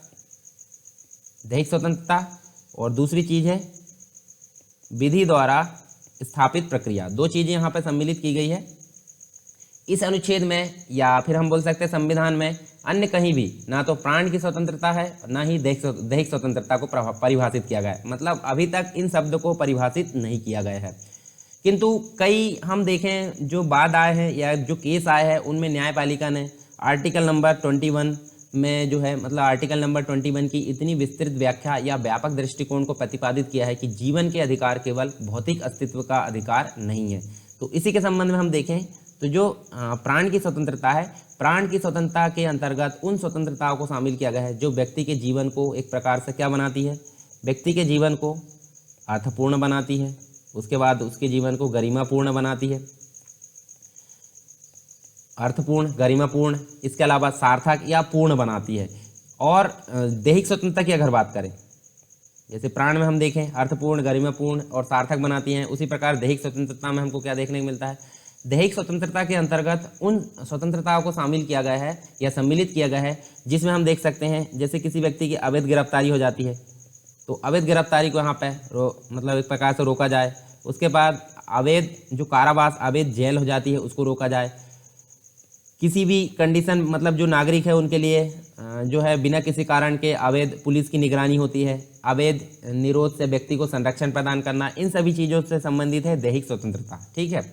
दैहिक स्वतंत्रता और दूसरी चीज़ है विधि द्वारा स्थापित प्रक्रिया। दो चीज़ें यहाँ पर सम्मिलित की गई है। इस अनुच्छेद में या फिर हम बोल सकते हैं संविधान में अन्य कहीं भी ना तो प्राण की स्वतंत्रता है ना ही दैहिक स्वतंत्रता को परिभाषित किया गया है। मतलब अभी तक इन शब्द को परिभाषित नहीं किया गया है। किंतु कई हम देखें जो बाद आए हैं या जो केस आए हैं उनमें न्यायपालिका ने आर्टिकल नंबर 21 में जो है मतलब आर्टिकल नंबर 21 की इतनी विस्तृत व्याख्या या व्यापक दृष्टिकोण को प्रतिपादित किया है कि जीवन के अधिकार केवल भौतिक अस्तित्व का अधिकार नहीं है। तो इसी के संबंध में हम देखें तो जो प्राण की स्वतंत्रता है, प्राण की स्वतंत्रता के अंतर्गत उन स्वतंत्रताओं को शामिल किया गया है जो व्यक्ति के जीवन को एक प्रकार से क्या बनाती है, व्यक्ति के जीवन को अर्थपूर्ण बनाती है, उसके बाद उसके जीवन को गरिमापूर्ण बनाती है, अर्थपूर्ण, गरिमापूर्ण, इसके अलावा सार्थक या पूर्ण बनाती है। और दैहिक स्वतंत्रता की अगर बात करें, जैसे प्राण में हम देखें अर्थपूर्ण, गरिमापूर्ण और सार्थक बनाती हैं, उसी प्रकार दैहिक स्वतंत्रता में हमको क्या देखने को मिलता है, दैहिक स्वतंत्रता के अंतर्गत उन स्वतंत्रताओं को शामिल किया गया है या सम्मिलित किया गया है जिसमें हम देख सकते हैं जैसे किसी व्यक्ति की अवैध गिरफ्तारी हो जाती है तो अवैध गिरफ्तारी को यहाँ पे मतलब एक प्रकार से रोका जाए। उसके बाद अवैध जो कारावास, अवैध जेल हो जाती है उसको रोका जाए। किसी भी कंडीशन मतलब जो नागरिक है उनके लिए जो है बिना किसी कारण के अवैध पुलिस की निगरानी होती है, अवैध निरोध से व्यक्ति को संरक्षण प्रदान करना, इन सभी चीज़ों से संबंधित है दैहिक स्वतंत्रता। ठीक है,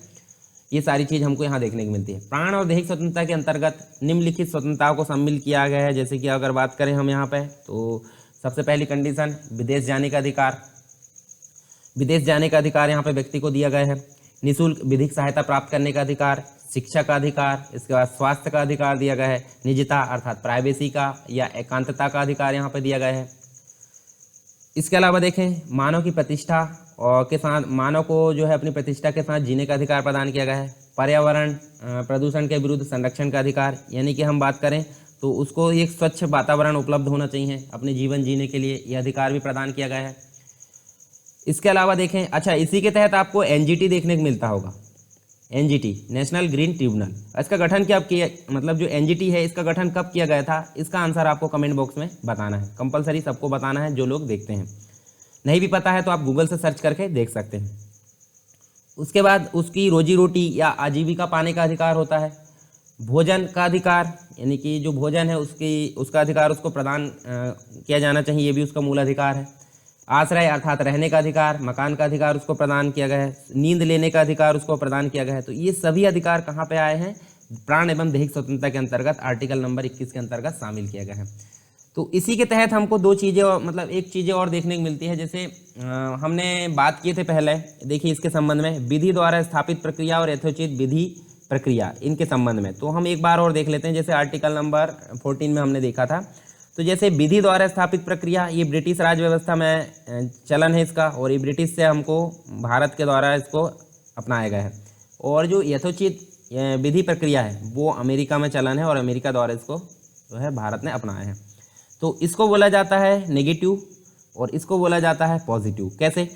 ये सारी चीज़ हमको यहाँ देखने को मिलती है। प्राण और दैहिक स्वतंत्रता के अंतर्गत निम्नलिखित स्वतंत्रताओं को शामिल किया गया है। जैसे कि अगर बात करें हम यहाँ पे तो सबसे पहली कंडीशन विदेश जाने का अधिकार। विदेश जाने का अधिकार यहाँ पे व्यक्ति को दिया गया है। निःशुल्क विधिक सहायता प्राप्त करने का अधिकार, शिक्षा का अधिकार, इसके बाद स्वास्थ्य का अधिकार दिया गया है, निजता अर्थात प्राइवेसी का या एकांतता का अधिकार यहाँ पे दिया गया है। इसके अलावा देखें मानव की प्रतिष्ठा और के साथ मानव को जो है अपनी प्रतिष्ठा के साथ जीने का अधिकार प्रदान किया गया है। पर्यावरण प्रदूषण के विरुद्ध संरक्षण का अधिकार, यानी कि हम बात करें तो उसको एक स्वच्छ वातावरण उपलब्ध होना चाहिए अपने जीवन जीने के लिए, यह अधिकार भी प्रदान किया गया है। इसके अलावा देखें, अच्छा इसी के तहत आपको एनजीटी देखने को मिलता होगा, एनजीटी नेशनल ग्रीन ट्रिब्यूनल। इसका गठन क्या किया, मतलब जो एनजीटी है इसका गठन कब किया गया था, इसका आंसर आपको कमेंट बॉक्स में बताना है। कंपलसरी सबको बताना है जो लोग देखते हैं। नहीं भी पता है तो आप गूगल से सर्च करके देख सकते हैं। उसके बाद उसकी रोजी रोटी या आजीविका पाने का अधिकार होता है। भोजन का अधिकार, यानी कि जो भोजन है उसका अधिकार उसको प्रदान किया जाना चाहिए, ये भी उसका मूल अधिकार है। आश्रय अर्थात रहने का अधिकार, मकान का अधिकार उसको प्रदान किया गया है। नींद लेने का अधिकार उसको प्रदान किया गया है। तो ये सभी अधिकार कहाँ पे आए हैं, प्राण एवं दैहिक स्वतंत्रता के अंतर्गत आर्टिकल नंबर 21 के अंतर्गत शामिल किया गया है। तो इसी के तहत हमको दो चीज़ें मतलब एक चीज़ें और देखने को मिलती है। जैसे हमने बात किए थे पहले, देखिए इसके संबंध में विधि द्वारा स्थापित प्रक्रिया और यथोचित विधि प्रक्रिया, इनके संबंध में तो हम एक बार और देख लेते हैं। जैसे आर्टिकल नंबर 14 में हमने देखा था, तो जैसे विधि द्वारा स्थापित प्रक्रिया, ये ब्रिटिश राज व्यवस्था में चलन है इसका, और ये ब्रिटिश से हमको भारत के द्वारा इसको अपनाया गया है। और जो यथोचित विधि प्रक्रिया है वो अमेरिका में चलन है और अमेरिका द्वारा इसको जो है भारत ने अपनाया है। तो इसको बोला जाता है नेगेटिव और इसको बोला जाता है पॉजिटिव। कैसे,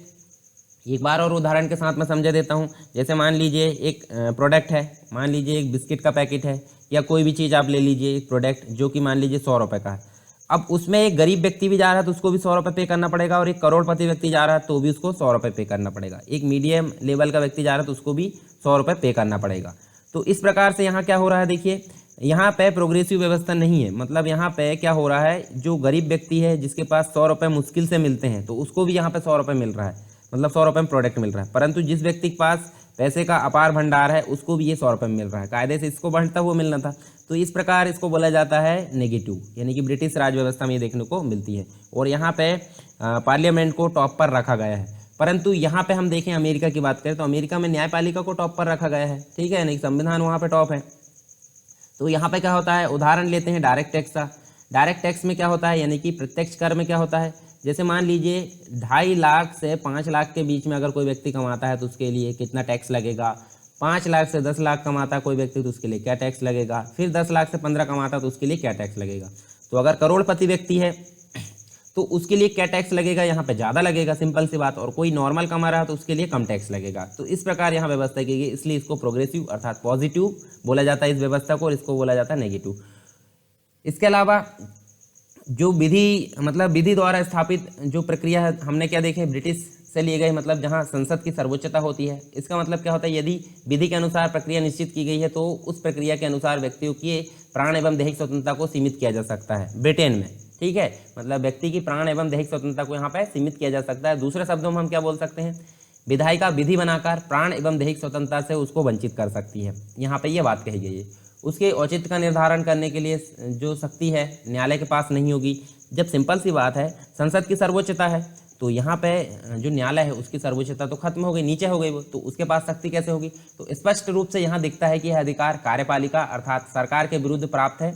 एक बार और उदाहरण के साथ मैं समझा देता हूँ। जैसे मान लीजिए एक प्रोडक्ट है, मान लीजिए एक बिस्किट का पैकेट है या कोई भी चीज़ आप ले लीजिए, एक प्रोडक्ट जो कि मान लीजिए 100 रुपये का है। अब उसमें एक गरीब व्यक्ति भी जा रहा है तो उसको भी 100 रुपये पे करना पड़ेगा, और एक करोड़पति व्यक्ति जा रहा है तो भी उसको 100 रुपये पे करना पड़ेगा। एक मीडियम लेवल का व्यक्ति जा रहा है तो उसको भी 100 रुपये पे करना पड़ेगा। तो इस प्रकार से यहाँ क्या हो रहा है, देखिए यहाँ पे प्रोग्रेसिव व्यवस्था नहीं है। मतलब यहाँ पे क्या हो रहा है, जो गरीब व्यक्ति है जिसके पास 100 रुपये मुश्किल से मिलते हैं तो उसको भी यहाँ पे 100 रुपये मिल रहा है, मतलब 100 रुपये में प्रोडक्ट मिल रहा है। परंतु जिस व्यक्ति के पास पैसे का अपार भंडार है उसको भी ये 100 रुपये में मिल रहा है, कायदे से इसको बढ़ता हुआ मिलना था। तो इस प्रकार इसको बोला जाता है नेगेटिव, यानी कि ब्रिटिश राज व्यवस्था में ये देखने को मिलती है। और यहाँ पे पार्लियामेंट को टॉप पर रखा गया है। परंतु यहाँ पे हम देखें अमेरिका की बात करें तो अमेरिका में न्यायपालिका को टॉप पर रखा गया है, ठीक है, यानी कि संविधान वहाँ पे टॉप है। तो यहाँ पे क्या होता है, उदाहरण लेते हैं डायरेक्ट टैक्स का। डायरेक्ट टैक्स में क्या होता है, यानी कि प्रत्यक्ष कर में क्या होता है, जैसे मान लीजिए 2.5 लाख से 5 लाख के बीच में अगर कोई व्यक्ति कमाता है तो उसके लिए कितना टैक्स लगेगा। 5 लाख से 10 लाख कमाता है कोई व्यक्ति तो उसके लिए क्या टैक्स लगेगा। फिर 10 लाख से 15 कमाता तो उसके लिए क्या टैक्स लगेगा। तो अगर करोड़पति व्यक्ति है तो उसके लिए क्या टैक्स लगेगा, यहाँ पे ज़्यादा लगेगा, सिंपल सी बात। और कोई नॉर्मल कमा रहा है तो उसके लिए कम टैक्स लगेगा। तो इस प्रकार यहाँ व्यवस्था की गई, इसलिए इसको प्रोग्रेसिव अर्थात पॉजिटिव बोला जाता है इस व्यवस्था को, और इसको बोला जाता है नेगेटिव। इसके अलावा जो विधि मतलब विधि द्वारा स्थापित जो प्रक्रिया है, हमने क्या देखे, ब्रिटिश से लिए गए, मतलब जहां संसद की सर्वोच्चता होती है। इसका मतलब क्या होता है, यदि विधि के अनुसार प्रक्रिया निश्चित की गई है तो उस प्रक्रिया के अनुसार व्यक्तियों की प्राण एवं दैहिक स्वतंत्रता को सीमित किया जा सकता है ब्रिटेन में। ठीक है, मतलब व्यक्ति की प्राण एवं दैहिक स्वतंत्रता को यहाँ पे सीमित किया जा सकता है। दूसरे शब्दों में हम क्या बोल सकते हैं, विधायिका विधि बनाकर प्राण एवं दैहिक स्वतंत्रता से उसको वंचित कर सकती है, यहाँ पे ये बात कही गई है। उसके औचित्य का निर्धारण करने के लिए जो शक्ति है न्यायालय के पास नहीं होगी। जब सिंपल सी बात है, संसद की सर्वोच्चता है तो यहाँ पे जो न्यायालय है उसकी सर्वोच्चता तो खत्म हो गई, नीचे हो गई वो, तो उसके पास शक्ति कैसे होगी। तो स्पष्ट रूप से यहाँ दिखता है कि यह अधिकार कार्यपालिका अर्थात सरकार के विरुद्ध प्राप्त है,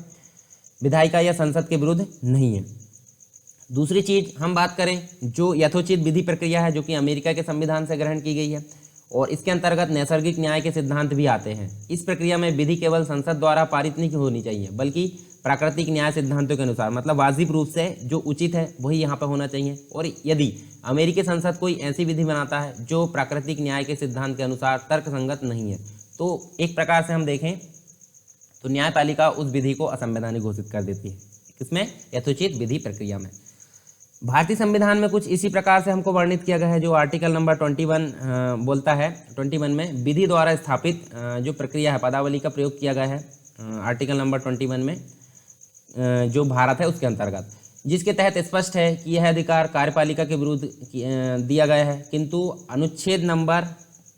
विधायिका या संसद के विरुद्ध नहीं है। दूसरी चीज हम बात करें, जो यथोचित विधि प्रक्रिया है जो कि अमेरिका के संविधान से ग्रहण की गई है, और इसके अंतर्गत नैसर्गिक न्याय के सिद्धांत भी आते हैं। इस प्रक्रिया में विधि केवल संसद द्वारा पारित नहीं होनी चाहिए बल्कि प्राकृतिक न्याय सिद्धांतों के अनुसार, मतलब वाजिब रूप से जो उचित है वही यहाँ पर होना चाहिए। और यदि अमेरिकी संसद कोई ऐसी विधि बनाता है जो प्राकृतिक न्याय के सिद्धांत के अनुसार तर्कसंगत नहीं है, तो एक प्रकार से हम देखें तो न्यायपालिका उस विधि को असंवैधानिक घोषित कर देती है। किसमें, यथोचित विधि प्रक्रिया में। भारतीय संविधान में कुछ इसी प्रकार से हमको वर्णित किया गया है, जो आर्टिकल नंबर 21 बोलता है। 21 में विधि द्वारा स्थापित जो प्रक्रिया है पदावली का प्रयोग किया गया है आर्टिकल नंबर 21 में, जो भारत है उसके अंतर्गत, जिसके तहत स्पष्ट है कि यह अधिकार कार्यपालिका के विरुद्ध दिया गया है। किंतु अनुच्छेद नंबर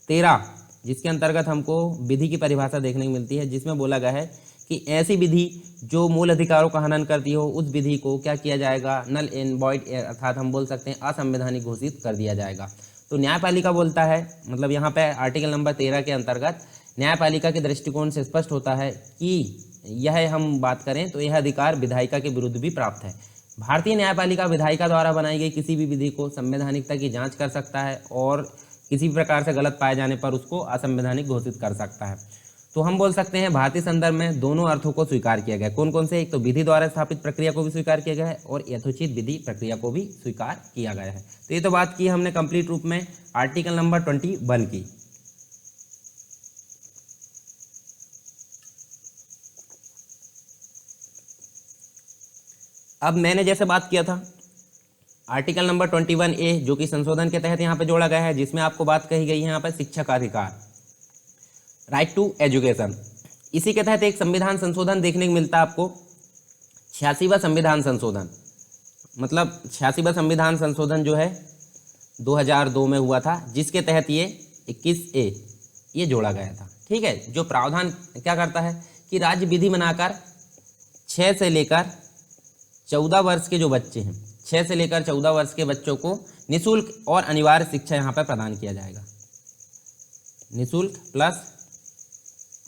13 जिसके अंतर्गत हमको विधि की परिभाषा देखने को मिलती है, जिसमें बोला गया है कि ऐसी विधि जो मूल अधिकारों का हनन करती हो उस विधि को क्या किया जाएगा, नल एंड वॉइड अर्थात हम बोल सकते हैं असंवैधानिक घोषित कर दिया जाएगा। तो न्यायपालिका बोलता है, मतलब यहाँ पे आर्टिकल नंबर 13 के अंतर्गत न्यायपालिका के दृष्टिकोण से स्पष्ट होता है कि यह हम बात करें तो यह अधिकार विधायिका के विरुद्ध भी प्राप्त है। भारतीय न्यायपालिका विधायिका द्वारा बनाई गई किसी भी विधि को संवैधानिकता की जाँच कर सकता है और किसी प्रकार से गलत पाए जाने पर उसको असंवैधानिक घोषित कर सकता है। तो हम बोल सकते हैं भारतीय संदर्भ में दोनों अर्थों को स्वीकार किया गया। कौन कौन से, एक तो विधि द्वारा स्थापित प्रक्रिया को भी स्वीकार किया गया है और यथोचित विधि प्रक्रिया को भी स्वीकार किया गया है। तो ये तो बात की हमने कंप्लीट रूप में आर्टिकल नंबर 21 की। अब मैंने जैसे बात किया था आर्टिकल नंबर 21A जो कि संशोधन के तहत यहाँ पे जोड़ा गया है, जिसमें आपको बात कही गई है यहाँ पे शिक्षा का अधिकार, राइट टू एजुकेशन। इसी के तहत एक संविधान संशोधन देखने को मिलता है आपको, 86वां संविधान संशोधन। मतलब 86वां संविधान संशोधन जो है 2002 में हुआ था, जिसके तहत ये 21A ये जोड़ा गया था। ठीक है, जो प्रावधान क्या करता है कि राज्य विधि बनाकर 6 से लेकर 14 वर्ष के जो बच्चे हैं, 6 से लेकर 14 वर्ष के बच्चों को निःशुल्क और अनिवार्य शिक्षा यहाँ पर प्रदान किया जाएगा। निःशुल्क प्लस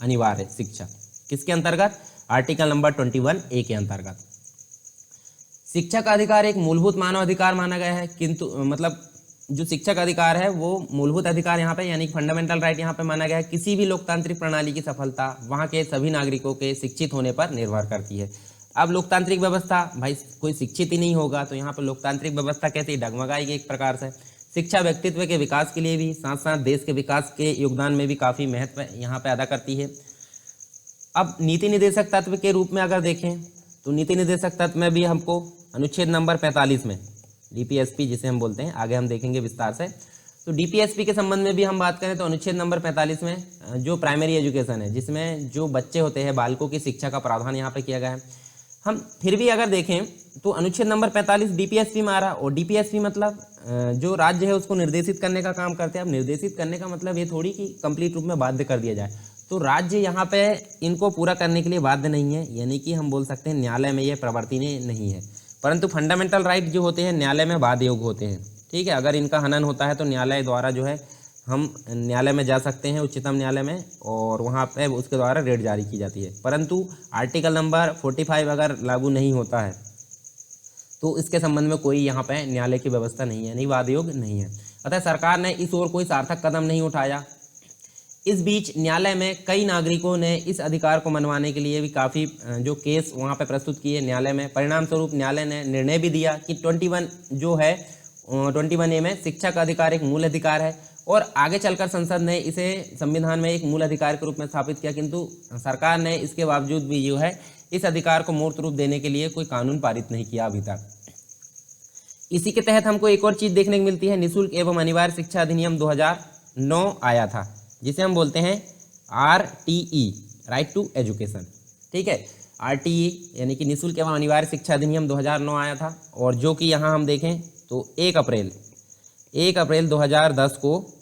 अनिवार्य शिक्षा किसके अंतर्गत, आर्टिकल नंबर 21A के अंतर्गत। शिक्षा का अधिकार एक मूलभूत मानव अधिकार माना गया है, किंतु मतलब जो शिक्षा का अधिकार है वो मूलभूत अधिकार यहाँ पे यानी फंडामेंटल राइट यहाँ पे माना गया है। किसी भी लोकतांत्रिक प्रणाली की सफलता वहाँ के सभी नागरिकों के शिक्षित होने पर निर्भर करती है। अब लोकतांत्रिक व्यवस्था, भाई कोई शिक्षित ही नहीं होगा तो यहाँ पर लोकतांत्रिक व्यवस्था कैसे डगमगाएगी एक प्रकार से। शिक्षा व्यक्तित्व के विकास के लिए भी, साथ साथ देश के विकास के योगदान में भी काफ़ी महत्व यहाँ पे अदा करती है। अब नीति निर्देशक तत्व के रूप में अगर देखें तो नीति निर्देशक तत्व में भी हमको अनुच्छेद नंबर 45 में DPSP जिसे हम बोलते हैं, आगे हम देखेंगे विस्तार से। तो DPSP के संबंध में भी हम बात करें तो अनुच्छेद नंबर 45 में जो प्राइमरी एजुकेशन है, जिसमें जो बच्चे होते हैं बालकों की शिक्षा का प्रावधान यहाँ पे किया गया है। हम फिर भी अगर देखें तो अनुच्छेद नंबर 45 DPSP में आ रहा, और DPSP मतलब जो राज्य है उसको निर्देशित करने का काम करते हैं। अब निर्देशित करने का मतलब ये थोड़ी कि कंप्लीट रूप में बाध्य कर दिया जाए, तो राज्य यहाँ पे इनको पूरा करने के लिए बाध्य नहीं है, यानी कि हम बोल सकते हैं न्यायालय में ये प्रवर्तनीय नहीं है। परंतु फंडामेंटल राइट जो होते हैं न्यायालय में बाध्य योग होते हैं। ठीक है, अगर इनका हनन होता है तो न्यायालय द्वारा जो है हम न्यायालय में जा सकते हैं, उच्चतम न्यायालय में, और वहाँ पे उसके द्वारा रेट जारी की जाती है। परंतु आर्टिकल नंबर 45 अगर लागू नहीं होता है तो इसके संबंध में कोई यहाँ पे न्यायालय की व्यवस्था नहीं है, नहीं वाद योग नहीं है। अतः सरकार ने इस ओर कोई सार्थक कदम नहीं उठाया। इस बीच न्यायालय में कई नागरिकों ने इस अधिकार को मनवाने के लिए भी काफ़ी जो केस वहाँ पे प्रस्तुत किए न्यायालय में। परिणाम स्वरूप न्यायालय ने निर्णय भी दिया कि 21 जो है 21A में शिक्षा का अधिकार एक मूल अधिकार है और आगे चलकर संसद ने इसे संविधान में एक मूल अधिकार के रूप में स्थापित किया, किंतु सरकार ने इसके बावजूद भी जो है इस अधिकार को मूर्त रूप देने के लिए कोई कानून पारित नहीं किया अभी तक। इसी के तहत हमको एक और चीज़ देखने को मिलती है, निःशुल्क एवं अनिवार्य शिक्षा अधिनियम 2009 आया था, जिसे हम बोलते हैं RTE, राइट टू एजुकेशन। ठीक है, RTE यानी कि निःशुल्क एवं अनिवार्य शिक्षा अधिनियम 2009 आया था, और जो कि यहाँ हम देखें तो 1 अप्रैल 2010 को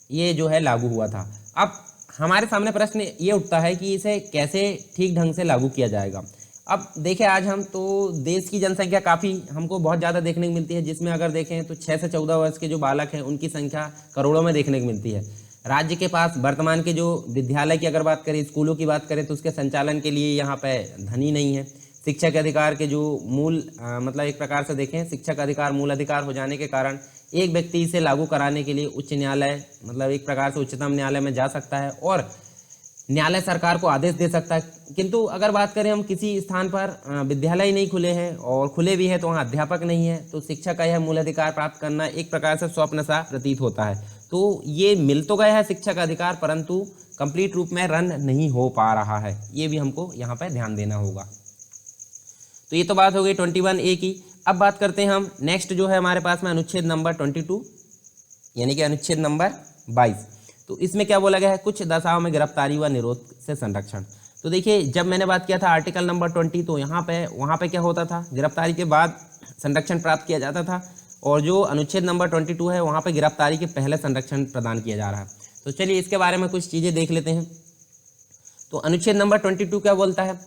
ये जो है लागू हुआ था। अब हमारे सामने प्रश्न ये उठता है कि इसे कैसे ठीक ढंग से लागू किया जाएगा। अब देखें, आज हम तो देश की जनसंख्या काफ़ी हमको बहुत ज़्यादा देखने को मिलती है, जिसमें अगर देखें तो 6 से 14 वर्ष के जो बालक हैं उनकी संख्या करोड़ों में देखने को मिलती है। राज्य के पास वर्तमान के जो विद्यालय की अगर बात करें, स्कूलों की बात करें, तो उसके संचालन के लिए यहाँ पे धन ही नहीं है। शिक्षा के अधिकार के जो मूल मतलब एक प्रकार से देखें, शिक्षा का अधिकार मूल अधिकार हो जाने के कारण एक व्यक्ति इसे लागू कराने के लिए उच्च न्यायालय मतलब एक प्रकार से उच्चतम न्यायालय में जा सकता है और न्यायालय सरकार को आदेश दे सकता है। किंतु अगर बात करें हम किसी स्थान पर विद्यालय नहीं खुले हैं और खुले भी हैं तो वहाँ अध्यापक नहीं है, तो शिक्षा का यह मूल अधिकार प्राप्त करना एक प्रकार से स्वप्न सा प्रतीत होता है। तो ये मिल तो गया है शिक्षा का अधिकार, परंतु कंप्लीट रूप में रन नहीं हो पा रहा है, ये भी हमको यहाँ पर ध्यान देना होगा। तो ये तो बात हो गई 21A की। अब बात करते हैं हम नेक्स्ट जो है हमारे पास में अनुच्छेद नंबर 22 यानी कि अनुच्छेद नंबर 22। तो इसमें क्या बोला गया है, कुछ दशाओं में गिरफ्तारी व निरोध से संरक्षण। तो देखिए, जब मैंने बात किया था आर्टिकल नंबर 20, तो वहाँ पे क्या होता था, गिरफ्तारी के बाद संरक्षण प्राप्त किया जाता था, और जो अनुच्छेद नंबर 22 है वहाँ पे गिरफ्तारी के पहले संरक्षण प्रदान किया जा रहा है। तो चलिए इसके बारे में कुछ चीज़ें देख लेते हैं। तो अनुच्छेद नंबर 22 क्या बोलता है,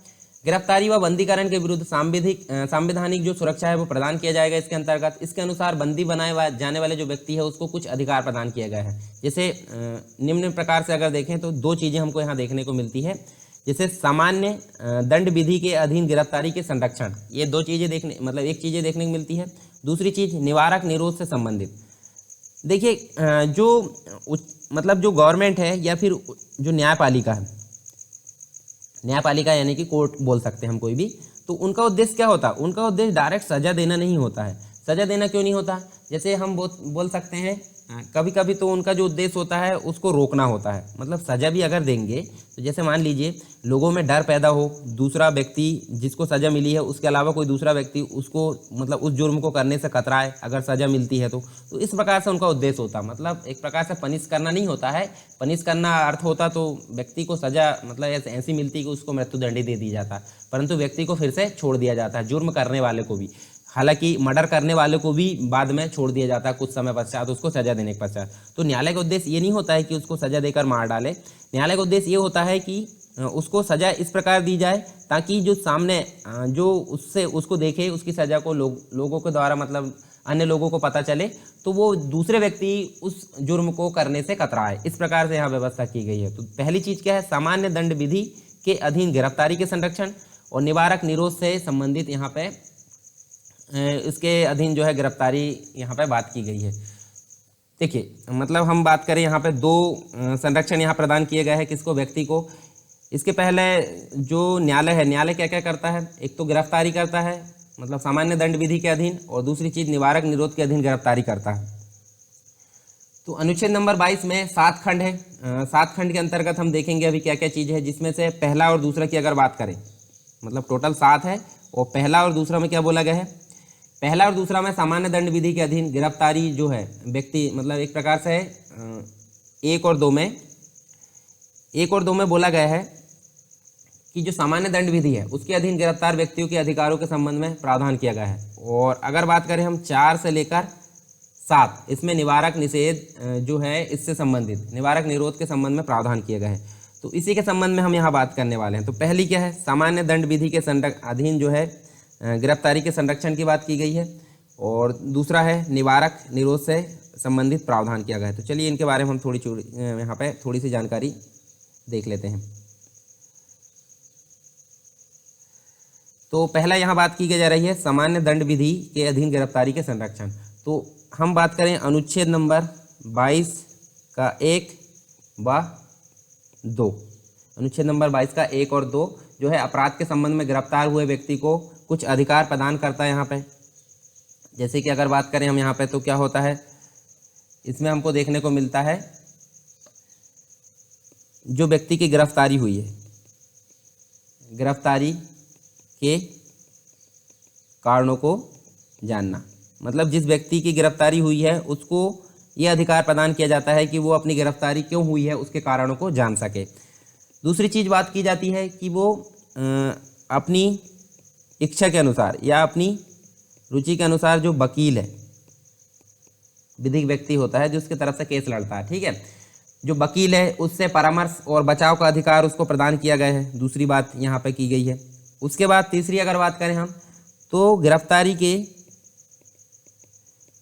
गिरफ्तारी व बंदीकरण के विरुद्ध सांविधानिक जो सुरक्षा है वो प्रदान किया जाएगा इसके अंतर्गत। इसके अनुसार बंदी बनाए जाने वाले जो व्यक्ति है उसको कुछ अधिकार प्रदान किया गया है। जैसे निम्न प्रकार से अगर देखें तो दो चीज़ें हमको यहाँ देखने को मिलती है, जैसे सामान्य दंड विधि के अधीन गिरफ्तारी के संरक्षण, ये दो चीज़ें एक चीज़ें देखने को मिलती है। दूसरी चीज़ निवारक निरोध से संबंधित। देखिए, जो गवर्नमेंट है या फिर जो न्यायपालिका है, न्यायपालिका यानी कि कोर्ट बोल सकते हैं हम कोई भी, तो उनका उद्देश्य क्या होता है, उनका उद्देश्य डायरेक्ट सजा देना नहीं होता है। सजा देना क्यों नहीं होता, जैसे हम बोल सकते हैं कभी कभी तो उनका जो उद्देश्य होता है उसको रोकना होता है। मतलब सजा भी अगर देंगे तो जैसे मान लीजिए लोगों में डर पैदा हो, दूसरा व्यक्ति जिसको सजा मिली है उसके अलावा कोई दूसरा व्यक्ति उसको उस जुर्म को करने से कतराए अगर सजा मिलती है तो इस प्रकार से उनका उद्देश्य होता है। मतलब एक प्रकार से पनिश करना नहीं होता है, पनिश करना अर्थ होता तो व्यक्ति को सजा ऐसी मिलती कि उसको मृत्युदंड दे दी जाता, परंतु व्यक्ति को फिर से छोड़ दिया जाता है, जुर्म करने वाले को भी। हालांकि मर्डर करने वाले को भी बाद में छोड़ दिया जाता है कुछ समय पश्चात, उसको सजा देने के पश्चात। तो न्यायालय का उद्देश्य ये नहीं होता है कि उसको सजा देकर मार डाले, न्यायालय का उद्देश्य ये होता है कि उसको सजा इस प्रकार दी जाए ताकि जो सामने जो उसको देखे उसकी सजा को लोगों के द्वारा अन्य लोगों को पता चले तो वो दूसरे व्यक्ति उस जुर्म को करने से कतराए। इस प्रकार से यहाँ व्यवस्था की गई है। तो पहली चीज़ क्या है, सामान्य दंड विधि के अधीन गिरफ्तारी के संरक्षण, और निवारक निरोध से संबंधित यहाँ पे इसके अधीन जो है गिरफ्तारी यहाँ पे बात की गई है। देखिए, हम बात करें यहाँ पे दो संरक्षण यहाँ प्रदान किए गए हैं किसको, व्यक्ति को। इसके पहले जो न्यायालय है, न्यायालय क्या क्या करता है, एक तो गिरफ्तारी करता है सामान्य दंड विधि के अधीन, और दूसरी चीज़ निवारक निरोध के अधीन गिरफ्तारी करता है। तो अनुच्छेद नंबर 22 में 7 खंड है। 7 खंड के अंतर्गत हम देखेंगे अभी क्या क्या चीज़ है, जिसमें से पहला और दूसरा की अगर बात करें टोटल 7 है, और पहला और दूसरा में क्या बोला गया है, पहला और दूसरा में सामान्य दंड विधि के अधीन गिरफ्तारी जो है व्यक्ति एक प्रकार से 1 और 2 में बोला गया है कि जो सामान्य दंड विधि है उसके अधीन गिरफ्तार व्यक्तियों के अधिकारों के संबंध में प्रावधान किया गया है। और अगर बात करें हम 4 से लेकर 7, इसमें निवारक निषेध जो है इससे संबंधित निवारक निरोध के संबंध में प्रावधान किए गए हैं। तो इसी के संबंध में हम यहाँ बात करने वाले हैं। तो पहली क्या है, सामान्य दंड विधि के अधीन जो है गिरफ्तारी के संरक्षण की बात की गई है, और दूसरा है निवारक निरोध से संबंधित प्रावधान किया गया है। तो चलिए इनके बारे में हम यहाँ पे थोड़ी सी जानकारी देख लेते हैं। तो पहला यहाँ बात की जा रही है सामान्य दंड विधि के अधीन गिरफ्तारी के संरक्षण। तो हम बात करें अनुच्छेद नंबर 22 का 1 व 2। अनुच्छेद नंबर 22 का 1 और 2 जो है अपराध के संबंध में गिरफ्तार हुए व्यक्ति को कुछ अधिकार प्रदान करता है यहाँ पे। जैसे कि अगर बात करें हम यहाँ पे तो क्या होता है, इसमें हमको देखने को मिलता है जो व्यक्ति की गिरफ्तारी हुई है, गिरफ्तारी के कारणों को जानना, मतलब जिस व्यक्ति की गिरफ्तारी हुई है उसको ये अधिकार प्रदान किया जाता है कि वो अपनी गिरफ्तारी क्यों हुई है उसके कारणों को जान सके। दूसरी चीज़ बात की जाती है कि वो अपनी इच्छा के अनुसार या अपनी रुचि के अनुसार जो वकील है, विधिक व्यक्ति होता है जो उसके तरफ से केस लड़ता है, ठीक है, जो वकील है उससे परामर्श और बचाव का अधिकार उसको प्रदान किया गया है। दूसरी बात यहाँ पे की गई है। उसके बाद तीसरी अगर बात करें हम तो गिरफ्तारी के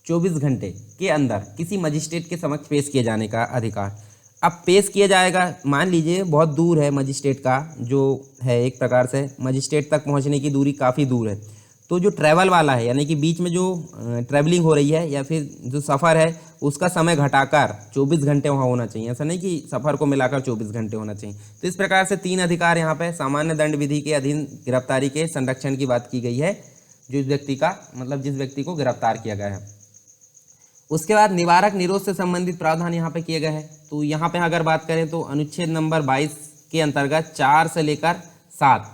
24 घंटे के अंदर किसी मजिस्ट्रेट के समक्ष पेश किए जाने का अधिकार। अब पेश किया जाएगा, मान लीजिए बहुत दूर है मजिस्ट्रेट का जो है, एक प्रकार से मजिस्ट्रेट तक पहुंचने की दूरी काफ़ी दूर है, तो जो ट्रैवल वाला है यानी कि बीच में जो ट्रैवलिंग हो रही है या फिर जो सफ़र है उसका समय घटाकर 24 घंटे वहाँ होना चाहिए। ऐसा नहीं कि सफ़र को मिलाकर 24 घंटे होना चाहिए। तो इस प्रकार से 3 अधिकार यहाँ पे सामान्य दंड विधि के अधीन गिरफ्तारी के संरक्षण की बात की गई है, जो इस व्यक्ति का मतलब जिस व्यक्ति को गिरफ्तार किया गया है। उसके बाद निवारक निरोध से संबंधित प्रावधान यहाँ पे किए गए हैं। तो यहाँ पे अगर बात करें तो अनुच्छेद नंबर 22 के अंतर्गत 4 से लेकर 7,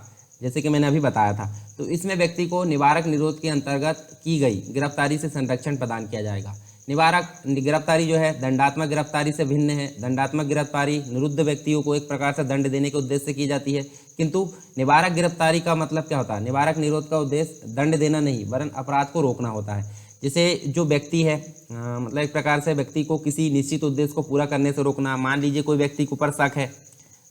जैसे कि मैंने अभी बताया था, तो इसमें व्यक्ति को निवारक निरोध के अंतर्गत की गई गिरफ्तारी से संरक्षण प्रदान किया जाएगा। निवारक गिरफ्तारी जो है दंडात्मक गिरफ्तारी से भिन्न है। दंडात्मक गिरफ्तारी निरुद्ध व्यक्तियों को एक प्रकार से दंड देने के उद्देश्य से की जाती है, किंतु निवारक गिरफ्तारी का मतलब क्या होता है, निवारक निरोध का उद्देश्य दंड देना नहीं वरन अपराध को रोकना होता है। जैसे जो व्यक्ति है मतलब एक प्रकार से व्यक्ति को किसी निश्चित उद्देश्य को पूरा करने से रोकना। मान लीजिए कोई व्यक्ति के ऊपर शक है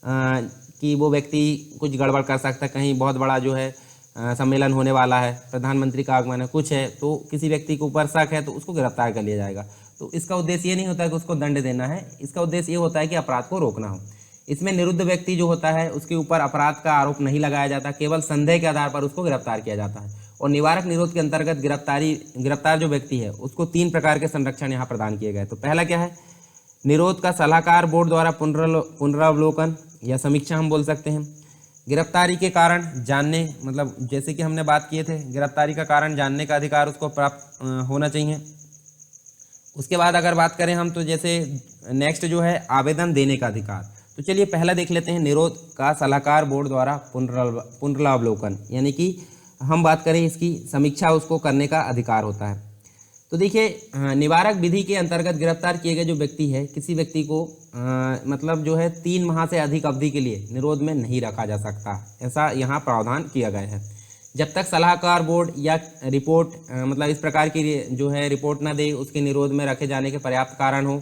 कि वो व्यक्ति कुछ गड़बड़ कर सकता है, कहीं बहुत बड़ा जो है सम्मेलन होने वाला है, प्रधानमंत्री का आगमन है, कुछ है, तो किसी व्यक्ति के ऊपर शक है तो उसको गिरफ्तार कर लिया जाएगा। तो इसका उद्देश्य ये नहीं होता है कि उसको दंड देना है, इसका उद्देश्य ये होता है कि अपराध को रोकना हो। इसमें निरुद्ध व्यक्ति जो होता है उसके ऊपर अपराध का आरोप नहीं लगाया जाता, केवल संदेह के आधार पर उसको गिरफ्तार किया जाता है। और निवारक निरोध के अंतर्गत गिरफ्तार जो व्यक्ति है उसको 3 प्रकार के संरक्षण यहाँ प्रदान किए गए। तो पहला क्या है, निरोध का सलाहकार बोर्ड द्वारा पुनरावलोकन या समीक्षा हम बोल सकते हैं। गिरफ्तारी के कारण जानने, मतलब जैसे कि हमने बात किए थे, गिरफ्तारी का कारण जानने का अधिकार उसको प्राप्त होना चाहिए। उसके बाद अगर बात करें हम तो जैसे नेक्स्ट जो है आवेदन देने का अधिकार। तो चलिए पहला देख लेते हैं, निरोध का सलाहकार बोर्ड द्वारा पुनरावलोकन, यानी कि हम बात करें इसकी समीक्षा उसको करने का अधिकार होता है। तो देखिए निवारक विधि के अंतर्गत गिरफ्तार किए गए जो व्यक्ति है, किसी व्यक्ति को मतलब जो है 3 माह से अधिक अवधि के लिए निरोध में नहीं रखा जा सकता, ऐसा यहाँ प्रावधान किया गया है। जब तक सलाहकार बोर्ड या रिपोर्ट मतलब इस प्रकार की जो है रिपोर्ट ना दे उसके निरोध में रखे जाने के पर्याप्त कारण हो।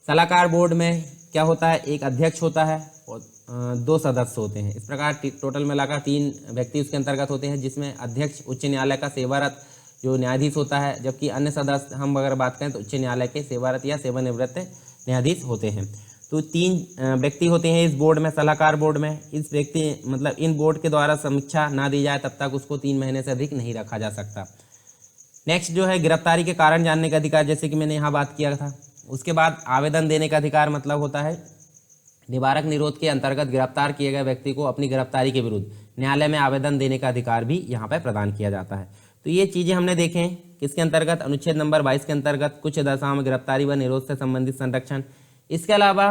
सलाहकार बोर्ड में क्या होता है, एक अध्यक्ष होता है और 2 सदस्य होते हैं। इस प्रकार टोटल मिलाकर 3 व्यक्ति उसके अंतर्गत होते हैं, जिसमें अध्यक्ष उच्च न्यायालय का सेवारत जो न्यायाधीश होता है, जबकि अन्य सदस्य हम अगर बात करें तो उच्च न्यायालय के सेवारत या सेवानिवृत्त न्यायाधीश होते हैं। तो 3 व्यक्ति होते हैं इस बोर्ड में, सलाहकार बोर्ड में। इस व्यक्ति मतलब इन बोर्ड के द्वारा समीक्षा ना दी जाए तब तक उसको 3 महीने से अधिक नहीं रखा जा सकता। नेक्स्ट जो है गिरफ्तारी के कारण जानने का अधिकार, जैसे कि मैंने यहाँ बात किया था। उसके बाद आवेदन देने का अधिकार मतलब होता है निवारक निरोध के अंतर्गत गिरफ्तार किए गए व्यक्ति को अपनी गिरफ्तारी के विरुद्ध न्यायालय में आवेदन देने का अधिकार भी यहाँ पर प्रदान किया जाता है। तो ये चीज़ें हमने देखें किसके अंतर्गत, अनुच्छेद नंबर 22 के अंतर्गत कुछ दशाओं में गिरफ्तारी व निरोध से संबंधित संरक्षण। इसके अलावा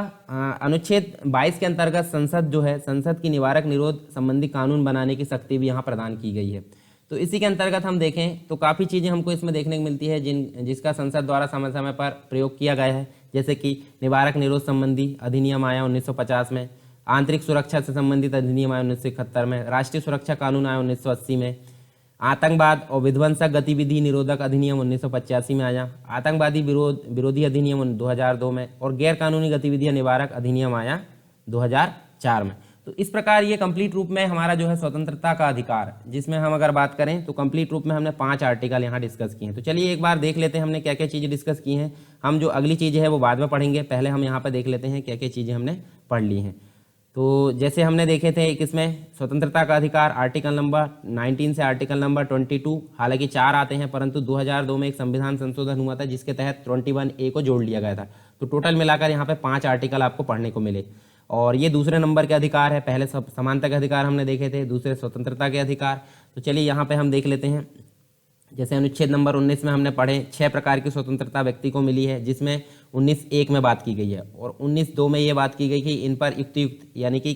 अनुच्छेद 22 के अंतर्गत संसद जो है, संसद की निवारक निरोध संबंधी कानून बनाने की शक्ति भी यहाँ प्रदान की गई है। तो इसी के अंतर्गत हम देखें तो काफ़ी चीज़ें हमको इसमें देखने को मिलती है जिसका संसद द्वारा समय समय पर प्रयोग किया गया है। जैसे कि निवारक निरोध संबंधी अधिनियम आया 1950 में, आंतरिक सुरक्षा से संबंधित अधिनियम आया 1971 में, राष्ट्रीय सुरक्षा कानून आया 1980 में, आतंकवाद और विध्वंसक गतिविधि निरोधक अधिनियम 1985 में आया, आतंकवादी विरोधी अधिनियम 2002 में, और गैर कानूनी गतिविधियां निवारक अधिनियम आया 2004 में। तो इस प्रकार ये कंप्लीट रूप में हमारा जो है स्वतंत्रता का अधिकार, जिसमें हम अगर बात करें तो कंप्लीट रूप में हमने 5 आर्टिकल यहाँ डिस्कस किए हैं। तो चलिए एक बार देख लेते हैं हमने क्या क्या चीज़ें डिस्कस की हैं। हम जो अगली चीज़ें हैं वो बाद में पढ़ेंगे, पहले हम यहाँ पर देख लेते हैं क्या क्या चीज़ें हमने पढ़ ली हैं। तो जैसे हमने देखे थे एक इसमें स्वतंत्रता का अधिकार आर्टिकल नंबर 19 से आर्टिकल नंबर 22, हालांकि 4 आते हैं परंतु 2002 में एक संविधान संशोधन हुआ था जिसके तहत 21A को जोड़ लिया गया था। तो टोटल मिलाकर यहाँ पे 5 आर्टिकल आपको पढ़ने को मिले। और ये दूसरे नंबर के अधिकार है। पहले सब समानता के अधिकार हमने देखे थे, दूसरे स्वतंत्रता के अधिकार। तो चलिए यहाँ पे हम देख लेते हैं। जैसे अनुच्छेद नंबर 19 में हमने पढ़े 6 प्रकार की स्वतंत्रता व्यक्ति को मिली है, जिसमें 19(1) में बात की गई है और 19(2) में ये बात की गई कि इन पर युक्त यानी कि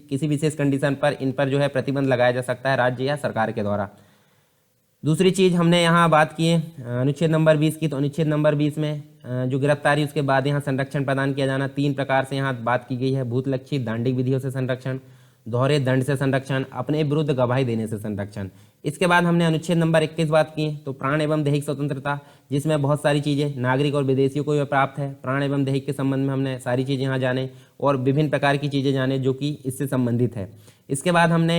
किसी विशेष कंडीशन पर इन पर जो है प्रतिबंध लगाया जा सकता है राज्य या सरकार के द्वारा। दूसरी चीज़ हमने यहाँ बात की है अनुच्छेद नंबर 20 की। तो अनुच्छेद नंबर 20 में जो गिरफ्तारी उसके बाद यहाँ संरक्षण प्रदान किया जाना, 3 प्रकार से यहाँ बात की गई है। भूतलक्षी दंडिक विधियों से संरक्षण, दोहरे दंड से संरक्षण, अपने विरुद्ध गवाही देने से संरक्षण। इसके बाद हमने अनुच्छेद नंबर 21 बात की है। तो प्राण एवं दैहिक स्वतंत्रता, जिसमें बहुत सारी चीज़ें नागरिक और विदेशियों को भी प्राप्त है। प्राण एवं दैहिक के संबंध में हमने सारी चीज़ें यहाँ जाने और विभिन्न प्रकार की चीज़ें जाने जो कि इससे संबंधित है। इसके बाद हमने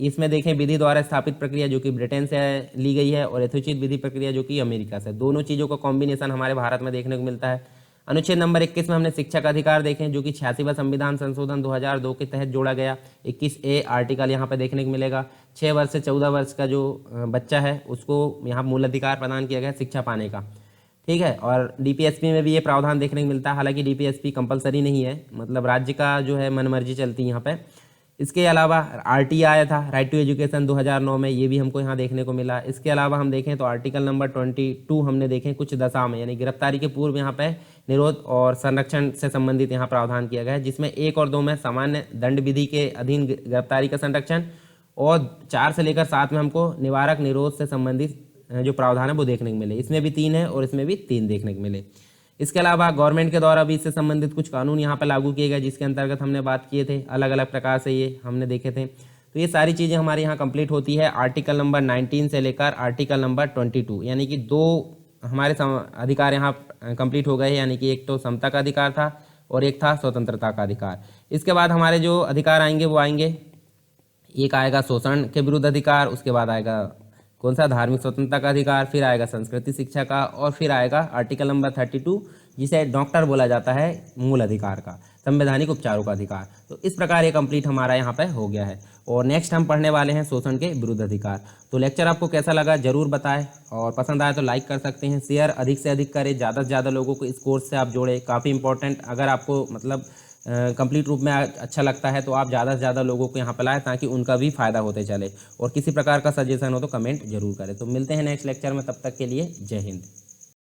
इसमें देखें विधि द्वारा स्थापित प्रक्रिया जो कि ब्रिटेन से ली गई है और यथोचित विधि प्रक्रिया जो कि अमेरिका से। दोनों चीज़ों का कॉम्बिनेशन हमारे भारत में देखने को मिलता है। अनुच्छेद नंबर 21 में हमने शिक्षा का अधिकार देखें जो कि 86वां संविधान संशोधन 2002 के तहत जोड़ा गया। 21A आर्टिकल यहाँ पे देखने को मिलेगा। 6 वर्ष से 14 वर्ष का जो बच्चा है उसको यहाँ मूल अधिकार प्रदान किया गया शिक्षा पाने का, ठीक है। और डीपीएसपी में भी ये प्रावधान देखने को मिलता है। हालांकि डीपीएसपी कंपलसरी नहीं है, मतलब राज्य का जो है मनमर्जी चलती है यहाँ पे। इसके अलावा आरटी आया था, राइट टू एजुकेशन 2009 में, ये भी हमको यहाँ देखने को मिला। इसके अलावा हम देखें तो आर्टिकल नंबर 22 हमने देखें कुछ दशा में, यानी गिरफ्तारी के पूर्व यहाँ पे निरोध और संरक्षण से संबंधित यहाँ प्रावधान किया गया है, जिसमें 1 और 2 में सामान्य दंड विधि के अधीन गिरफ्तारी का संरक्षण और 4 से लेकर 7 में हमको निवारक निरोध से संबंधित जो प्रावधान है वो देखने को मिले। इसमें भी 3 है और इसमें भी 3 देखने को मिले। इसके अलावा गवर्नमेंट के द्वारा भी इससे संबंधित कुछ कानून यहाँ पर लागू किए गए, जिसके अंतर्गत हमने बात किए थे, अलग अलग प्रकार से ये हमने देखे थे। तो ये सारी चीज़ें हमारे यहाँ कंप्लीट होती है आर्टिकल नंबर 19 से लेकर आर्टिकल नंबर 22, यानी कि 2 हमारे अधिकार यहाँ कंप्लीट हो गए हैं, यानी कि एक तो समता का अधिकार था और एक था स्वतंत्रता का अधिकार। इसके बाद हमारे जो अधिकार आएंगे वो आएंगे, एक आएगा शोषण के विरुद्ध अधिकार, उसके बाद आएगा कौन सा धार्मिक स्वतंत्रता का अधिकार, फिर आएगा संस्कृति शिक्षा का, और फिर आएगा आर्टिकल नंबर 32 जिसे डॉक्टर बोला जाता है मूल अधिकार का, संवैधानिक उपचारों का अधिकार। तो इस प्रकार ये कंप्लीट हमारा यहाँ पे हो गया है। और नेक्स्ट हम पढ़ने वाले हैं शोषण के विरुद्ध अधिकार। तो लेक्चर आपको कैसा लगा जरूर बताएं, और पसंद आए तो लाइक कर सकते हैं, शेयर अधिक से अधिक करें, ज़्यादा से ज़्यादा लोगों को इस कोर्स से आप जोड़ें। काफ़ी इंपॉर्टेंट, अगर आपको मतलब कंप्लीट रूप में अच्छा लगता है तो आप ज़्यादा से ज़्यादा लोगों को यहाँ पर लाएँ ताकि उनका भी फायदा होते चले। और किसी प्रकार का सजेशन हो तो कमेंट जरूर करें। तो मिलते हैं नेक्स्ट लेक्चर में, तब तक के लिए जय हिंद।